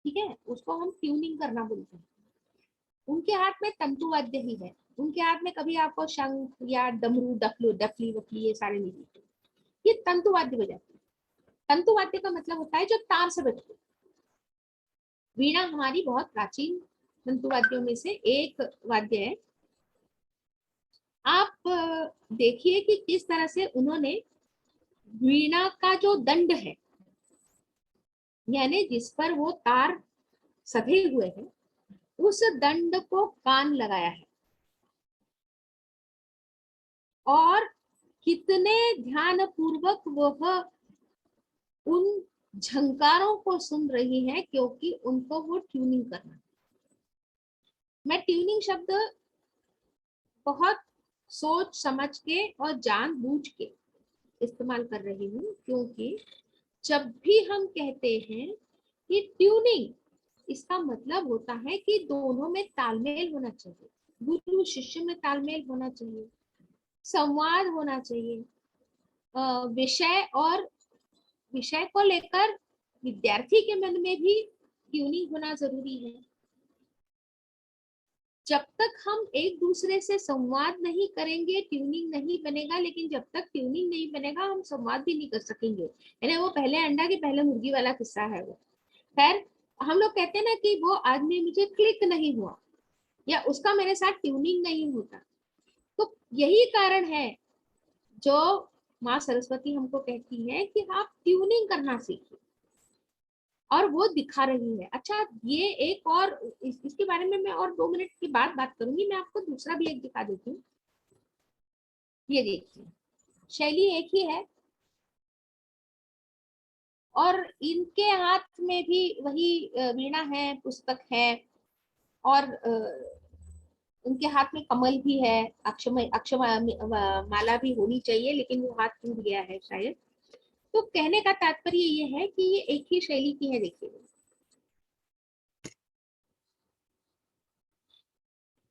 ठीक है, उसको हम ट्यूनिंग करना बोलते हैं। उनके हाथ में तंतु वाद्य ही है, उनके हाथ में कभी आपको शंख या डमरू डफली वफली ये सारे नहीं दिखते, ये तंतु वाद्य बजाते हैं। तंतु वाद्य का मतलब होता है जो तार से बजते। वीणा हमारी बहुत प्राचीन तंतु वाद्यों में से एक वाद्य है। आप देखिए कि किस तरह से उन्होंने वीणा का जो दंड है, यानी जिस पर वो तार सधे हुए हैं, उस दंड को कान लगाया है और कितने ध्यान पूर्वक वह उन झंकारों को सुन रही है, क्योंकि उनको वो ट्यूनिंग करना है। मैं ट्यूनिंग शब्द बहुत सोच समझ के और जानबूझ के इस्तेमाल कर रही हूँ, क्योंकि जब भी हम कहते हैं कि ट्यूनिंग, इसका मतलब होता है कि दोनों में तालमेल होना चाहिए, गुरु शिष्य में तालमेल होना चाहिए, संवाद होना चाहिए, विषय और विषय को लेकर विद्यार्थी के मन में भी ट्यूनिंग होना जरूरी है। जब तक हम एक दूसरे से संवाद नहीं करेंगे ट्यूनिंग नहीं बनेगा, लेकिन जब तक ट्यूनिंग नहीं बनेगा हम संवाद भी नहीं कर सकेंगे। यानी वो पहले अंडा की पहले मुर्गी वाला किस्सा है वो। खैर, हम लोग कहते हैं ना कि वो आदमी मुझे क्लिक नहीं हुआ या उसका मेरे साथ ट्यूनिंग नहीं होता। तो यही कारण है जो माँ सरस्वती हमको कहती है कि आप ट्यूनिंग करना सीखिए, और वो दिखा रही है। अच्छा, ये एक और इसके बारे में मैं और 2 मिनट के बाद बात करूंगी। मैं आपको दूसरा भी एक दिखा देती हूँ। ये देखिए, शैली एक ही है और इनके हाथ में भी वही वीणा है, पुस्तक है, और उनके हाथ में कमल भी है, अक्षमय माला भी होनी चाहिए, लेकिन वो हाथ टूट गया है शायद। तो कहने का तात्पर्य ये है कि ये एक ही शैली की है। देखिए,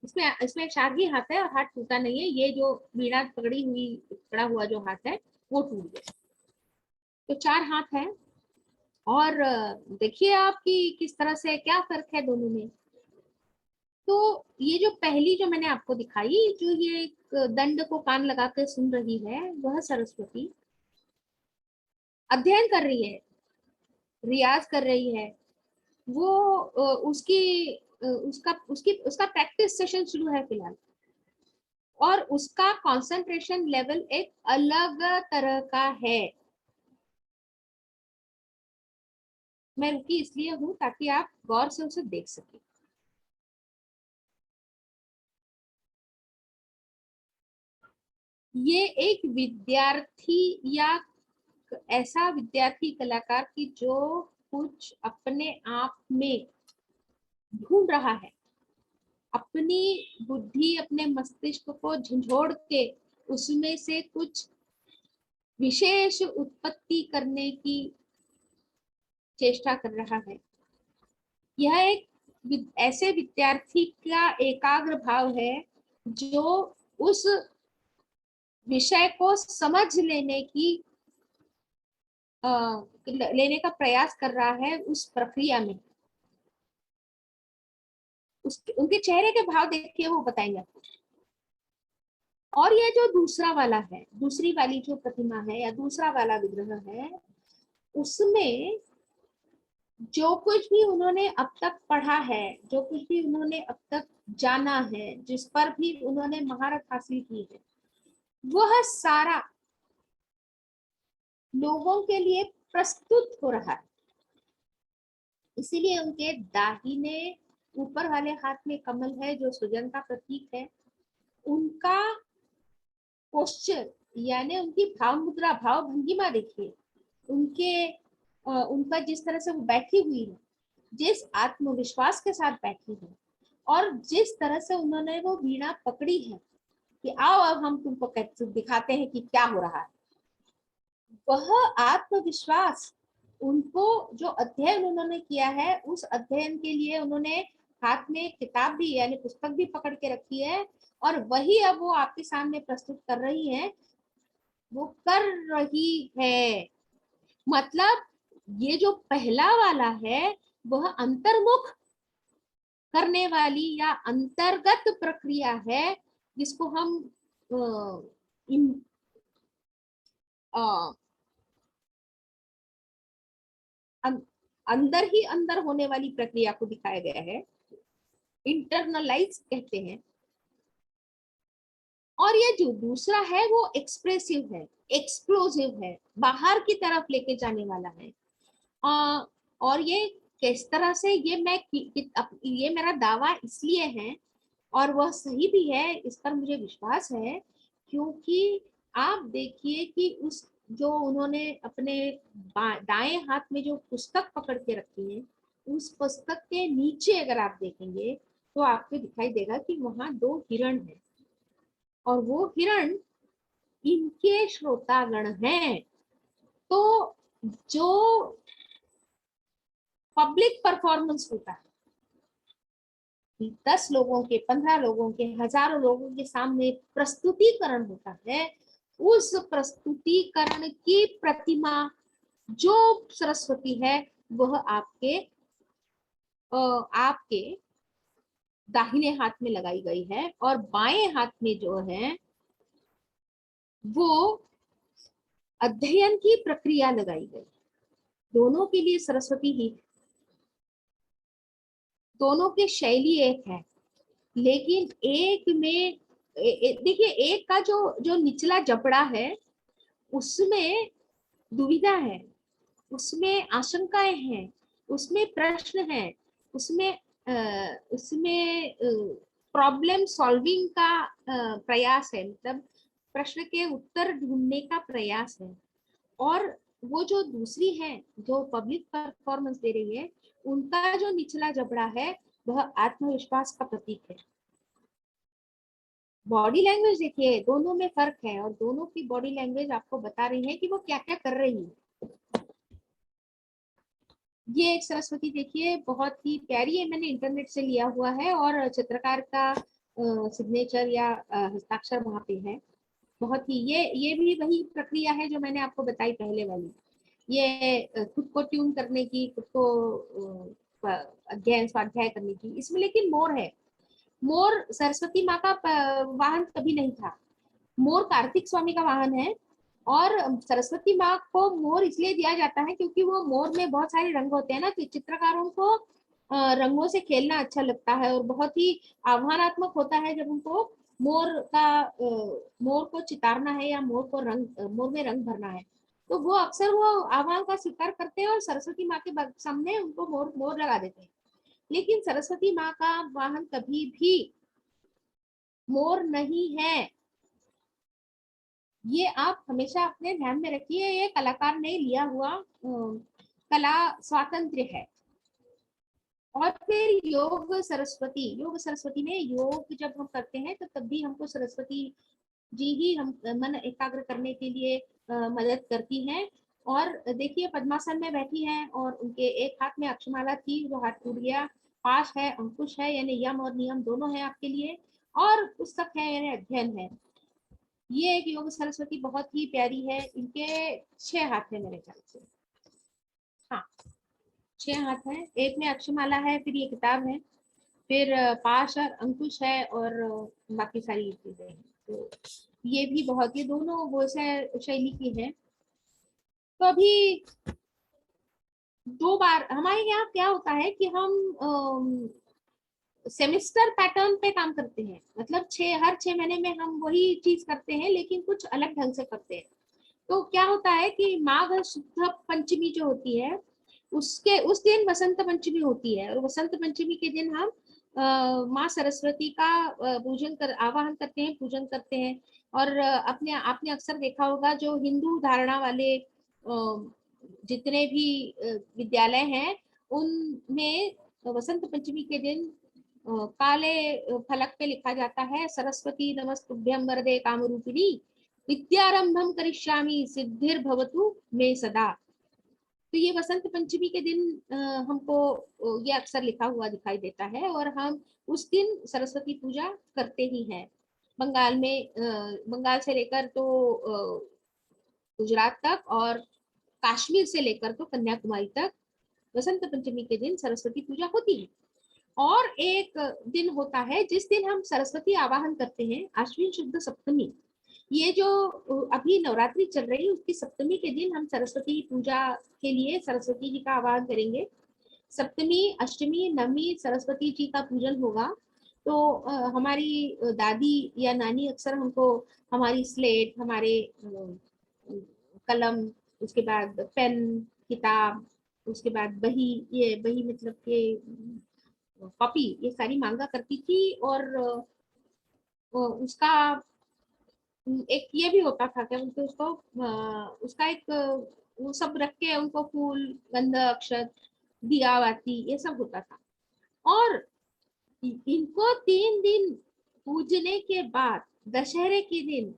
इसमें इसमें 4 ही हाथ है और हाथ टूटा नहीं है। ये जो वीणा पकड़ा हुआ जो हाथ है वो टूट गया। तो 4 हाथ है। और देखिए आप कि किस तरह से क्या फर्क है दोनों में। तो ये जो पहली जो मैंने आपको दिखाई, जो ये एक दंड को कान लगा कर सुन रही है, वह सरस्वती अध्ययन कर रही है, रियाज कर रही है। वो उसकी उसका प्रैक्टिस सेशन शुरू है फिलहाल, और उसका कंसंट्रेशन लेवल एक अलग तरह का है। मैं रुकी इसलिए हूं ताकि आप गौर से उसे देख सकें। ये एक विद्यार्थी या ऐसा विद्यार्थी कलाकार की जो कुछ अपने आप में ढूंढ रहा है, अपनी बुद्धि अपने मस्तिष्क को झंझोड़ के उसमें से कुछ विशेष उत्पत्ति करने की चेष्टा कर रहा है। यह एक ऐसे विद्यार्थी का एकाग्र भाव है जो उस विषय को समझ लेने का प्रयास कर रहा है। उस प्रक्रिया में उनके चेहरे के भाव देखिए, वो बताएंगे आपको। और ये जो दूसरा वाला है, दूसरी वाली जो प्रतिमा है या दूसरा वाला विग्रह है, उसमें जो कुछ भी उन्होंने अब तक पढ़ा है, जो कुछ भी उन्होंने अब तक जाना है, जिस पर भी उन्होंने महारत हासिल की है, वह सारा लोगों के लिए प्रस्तुत हो रहा है। इसीलिए उनके दाहिने ऊपर वाले हाथ में कमल है जो सृजन का प्रतीक है। उनका पोस्चर यानी उनकी भाव मुद्रा, भाव भंगिमा देखिए, उनका जिस तरह से वो बैठी हुई है, जिस आत्मविश्वास के साथ बैठी है, और जिस तरह से उन्होंने वो वीणा पकड़ी है कि आओ अब हम तुमको दिखाते हैं कि क्या हो रहा है। वह आत्मविश्वास, उनको जो अध्ययन उन्होंने किया है, उस अध्ययन के लिए उन्होंने हाथ में किताब भी यानी पुस्तक भी पकड़ के रखी है, और वही अब वो आपके सामने प्रस्तुत कर रही है। वो कर रही है मतलब ये जो पहला वाला है वह अंतर्मुख करने वाली या अंतर्गत प्रक्रिया है, जिसको हम अ, अंदर ही अंदर होने वाली प्रक्रिया को दिखाया गया है, इंटरनलाइज कहते हैं। और ये जो दूसरा है वो एक्सप्रेसिव है, एक्सप्लोसिव है, बाहर की तरफ लेके जाने वाला है। और ये किस तरह से, ये मेरा दावा इसलिए है और वह सही भी है, इस पर मुझे विश्वास है, क्योंकि आप देखिए कि उस जो उन्होंने अपने दाएं हाथ में जो पुस्तक पकड़ के रखी है, उस पुस्तक के नीचे अगर आप देखेंगे तो आपको दिखाई देगा कि वहां 2 हिरण है और वो हिरण इनके श्रोतागण हैं। तो जो पब्लिक परफॉर्मेंस होता है, 10 लोगों के, 15 लोगों के, हजारों लोगों के सामने प्रस्तुतिकरण होता है, उस प्रस्तुतिकरण की प्रतिमा जो सरस्वती है वह आपके दाहिने हाथ में लगाई गई है और बाएं हाथ में जो है वो अध्ययन की प्रक्रिया लगाई गई। दोनों के लिए सरस्वती ही, दोनों की शैली एक है, लेकिन एक में देखिए, एक का जो जो निचला जबड़ा है उसमें दुविधा है, उसमें आशंकाएं हैं, उसमें प्रश्न है, उसमें उसमें प्रॉब्लम सॉल्विंग का प्रयास है, मतलब प्रश्न के उत्तर ढूंढने का प्रयास है। और वो जो दूसरी है जो पब्लिक परफॉर्मेंस दे रही है, उनका जो निचला जबड़ा है वह आत्मविश्वास का प्रतीक है। बॉडी लैंग्वेज देखिए, दोनों में फर्क है और दोनों की बॉडी लैंग्वेज आपको बता रही है कि वो क्या क्या कर रही है। ये एक सरस्वती देखिए, बहुत ही प्यारी है, मैंने इंटरनेट से लिया हुआ है और चित्रकार का सिग्नेचर या हस्ताक्षर वहां पे है। बहुत ही ये भी वही प्रक्रिया है जो मैंने आपको बताई पहले वाली। ये खुद को ट्यून करने की, खुद को अध्ययन स्वाध्याय करने की, इसमें लेकिन मोर है। मोर सरस्वती माँ का वाहन कभी नहीं था। मोर कार्तिक स्वामी का वाहन है और सरस्वती माँ को मोर इसलिए दिया जाता है क्योंकि वो मोर में बहुत सारे रंग होते हैं ना, तो चित्रकारों को रंगों से खेलना अच्छा लगता है और बहुत ही आह्वानात्मक होता है जब उनको मोर को चितारना है या मोर में रंग भरना है, तो वो अक्सर वो आह्वान का स्वीकार करते हैं और सरस्वती माँ के सामने उनको मोर मोर लगा देते हैं। लेकिन सरस्वती माँ का वाहन कभी भी मोर नहीं है। ये आप हमेशा अपने ध्यान में रखिए, ये कलाकार ने लिया हुआ कला स्वातंत्र्य है। और फिर योग सरस्वती में योग जब हम करते हैं तो तब भी हमको सरस्वती जी ही हम मन एकाग्र करने के लिए मदद करती हैं। और देखिए, पद्मासन में बैठी हैं और उनके एक हाथ में अक्षमाला थी, वो हाथ टूट गया। पाश है, अंकुश है, यानी यम और नियम दोनों है आपके लिए, और पुस्तक है यानी अध्ययन है। ये एक योग सरस्वती बहुत ही प्यारी है। इनके 6 हाथ है मेरे ख्याल से, हाँ 6 हाथ है। एक में अक्षमाला है, फिर ये किताब है, फिर पाश और अंकुश है और बाकी सारी चीजें हैं। तो ये भी बहुत, ये दोनों वो शैली की है। तो अभी 2 बार हमारे यहाँ क्या होता है कि हम सेमेस्टर पैटर्न पे काम करते हैं, मतलब हर 6 महीने में हम वही चीज करते हैं लेकिन कुछ अलग ढंग से करते हैं। तो क्या होता है कि माघ शुक्ल पंचमी जो होती है उसके उस दिन वसंत पंचमी होती है और वसंत पंचमी के दिन हम माँ सरस्वती का आवाहन करते हैं, पूजन करते हैं। और आपने अक्सर देखा होगा जो हिंदू धारणा वाले जितने भी विद्यालय हैं उनमें वसंत पंचमी के दिन काले फलक पे लिखा जाता है, सरस्वती नमस्तुभ्यं वरदे कामरूपिणी विद्यारंभम करिष्यामि सिद्धिर्भवतु मे सदा। तो ये वसंत पंचमी के दिन हमको ये अक्सर लिखा हुआ दिखाई देता है और हम उस दिन सरस्वती पूजा करते ही हैं। बंगाल से लेकर तो गुजरात तक और कश्मीर से लेकर तो कन्याकुमारी तक वसंत पंचमी के दिन सरस्वती पूजा होती है। और एक दिन होता है जिस दिन हम सरस्वती आवाहन करते हैं, आश्विन शुद्ध सप्तमी। ये जो अभी नवरात्रि चल रही है उसकी सप्तमी के दिन हम सरस्वती पूजा के लिए सरस्वती जी का आवाहन करेंगे। सप्तमी, अष्टमी, नवमी सरस्वती जी का पूजन होगा। तो हमारी दादी या नानी अक्सर हमको हमारी स्लेट, हमारे कलम, उसके बाद पेन, किताब, उसके बाद बही, ये बही मतलब के कॉपी, ये सारी मांगा करती थी। और उसका एक ये भी होता था क्या बोलते उसको, उसका एक वो सब रख के उनको फूल, गंध, अक्षत, दिया बाती ये सब होता था। और इनको 3 दिन पूजने के बाद दशहरे के दिन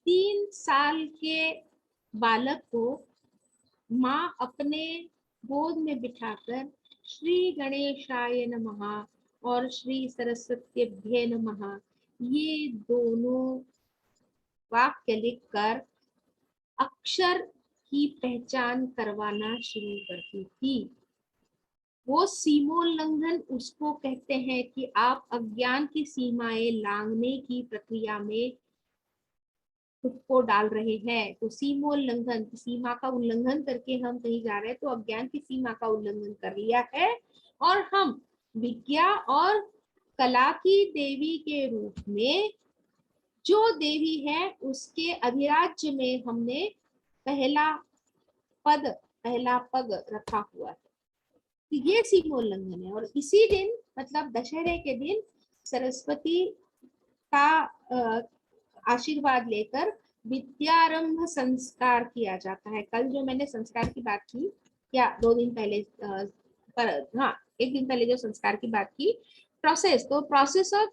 3 साल के बालक को माँ अपने गोद में बिठाकर श्री गणेशाय नमः और श्री सरस्वतीभ्ये नमः ये दोनों वाक्य लिखकर अक्षर की पहचान करवाना शुरू करती थी। वो सीमोल्लंघन उसको कहते हैं कि आप अज्ञान की सीमाएं लांघने की प्रक्रिया में खुद को डाल रहे हैं। तो सीमोल्लंघन, सीमा का उल्लंघन करके हम कहीं जा रहे हैं तो अज्ञान की सीमा का उल्लंघन कर लिया है और हम विद्या और कला की देवी के रूप में जो देवी है उसके अधिराज्य में हमने पहला पग रखा हुआ है। तो ये सीमोल्लंघन है। और इसी दिन मतलब दशहरे के दिन सरस्वती का आशीर्वाद लेकर विद्यारंभ संस्कार किया जाता है। कल जो मैंने संस्कार की बात की, या 2 दिन पहले हाँ 1 दिन पहले जो संस्कार की बात की, process of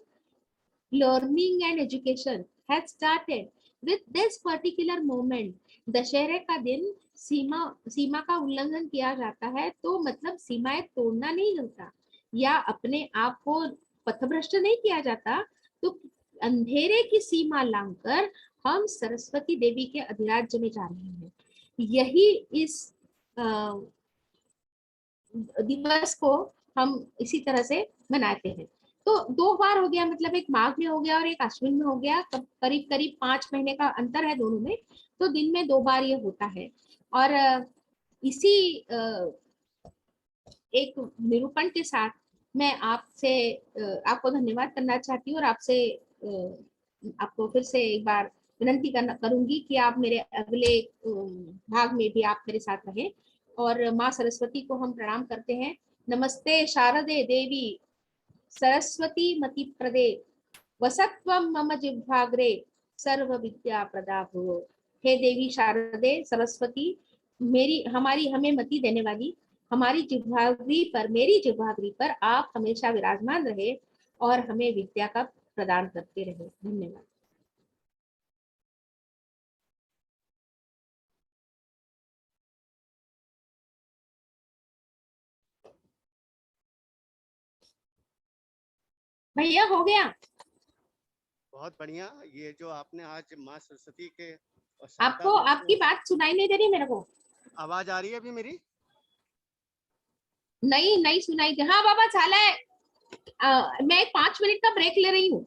learning and education has started with this particular moment। दशहरे का दिन सीमा का उल्लंघन किया जाता है तो मतलब सीमाएं तोड़ना नहीं होता या अपने आप को पथभ्रष्ट नहीं किया जाता, तो अंधेरे की सीमा लांघकर हम सरस्वती देवी के अधिराज्य में जा रहे हैं। यही इस दिवस को हम इसी तरह से मनाते हैं। तो 2 बार हो गया, मतलब एक माघ में हो गया और एक अश्विन में हो गया। करीब करीब 5 महीने का अंतर है दोनों में, तो दिन में 2 बार ये होता है। और इसी एक निरूपण के साथ मैं आपको धन्यवाद करना चाहती हूँ और आपको फिर से एक बार विनंती करूंगी कि आप मेरे अगले भाग में भी आप मेरे साथ रहें। और माँ सरस्वती को हम प्रणाम करते हैं। नमस्ते शारदे देवी सरस्वती मति प्रदे वसत्वं मम जिह्वाग्रे सर्व विद्या प्रदा भुवो। हे देवी शारदे सरस्वती, हमें मति देने वाली, हमारी जिह्वाग्री पर, मेरी जिह्वाग्री पर आप हमेशा विराजमान रहे और हमें विद्या का प्रदान करते रहे। धन्यवाद। भैया हो गया? बहुत बढ़िया। ये जो आपने आज माँ सरस्वती के और आपको आपकी बात सुनाई नहीं दे रही मेरे को? आवाज आ रही है अभी मेरी? नहीं सुनाई दे। हाँ बाबा चालाय, मैं 5 मिनट का ब्रेक ले रही हूँ।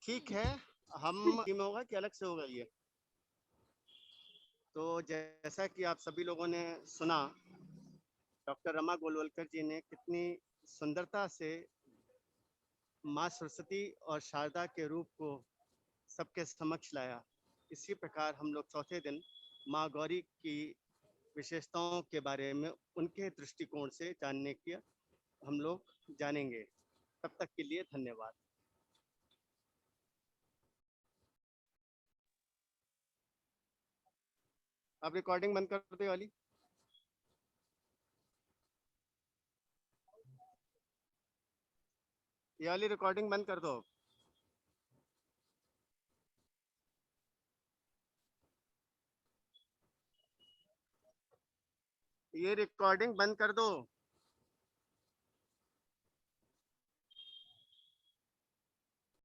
ठीक है, हम टीम होगा कि अलग से होगा ये? तो जैसा कि आप सभी लोगों ने सुना, डॉक्टर रमा गोलवलकर जी ने कितनी सुंदरता से माँ सरस्वती और शारदा के रूप को सबके समक्ष लाया। इसी प्रकार हम लोग चौथे दिन माँ गौरी की विशेषताओं के बारे में उनके दृष्टिकोण से जानने की हम लोग जानेंगे। तब तक के लिए धन्यवाद। अब रिकॉर्डिंग बंद कर दो वाली। ये वाली रिकॉर्डिंग बंद कर दो। ये रिकॉर्डिंग बंद कर दो।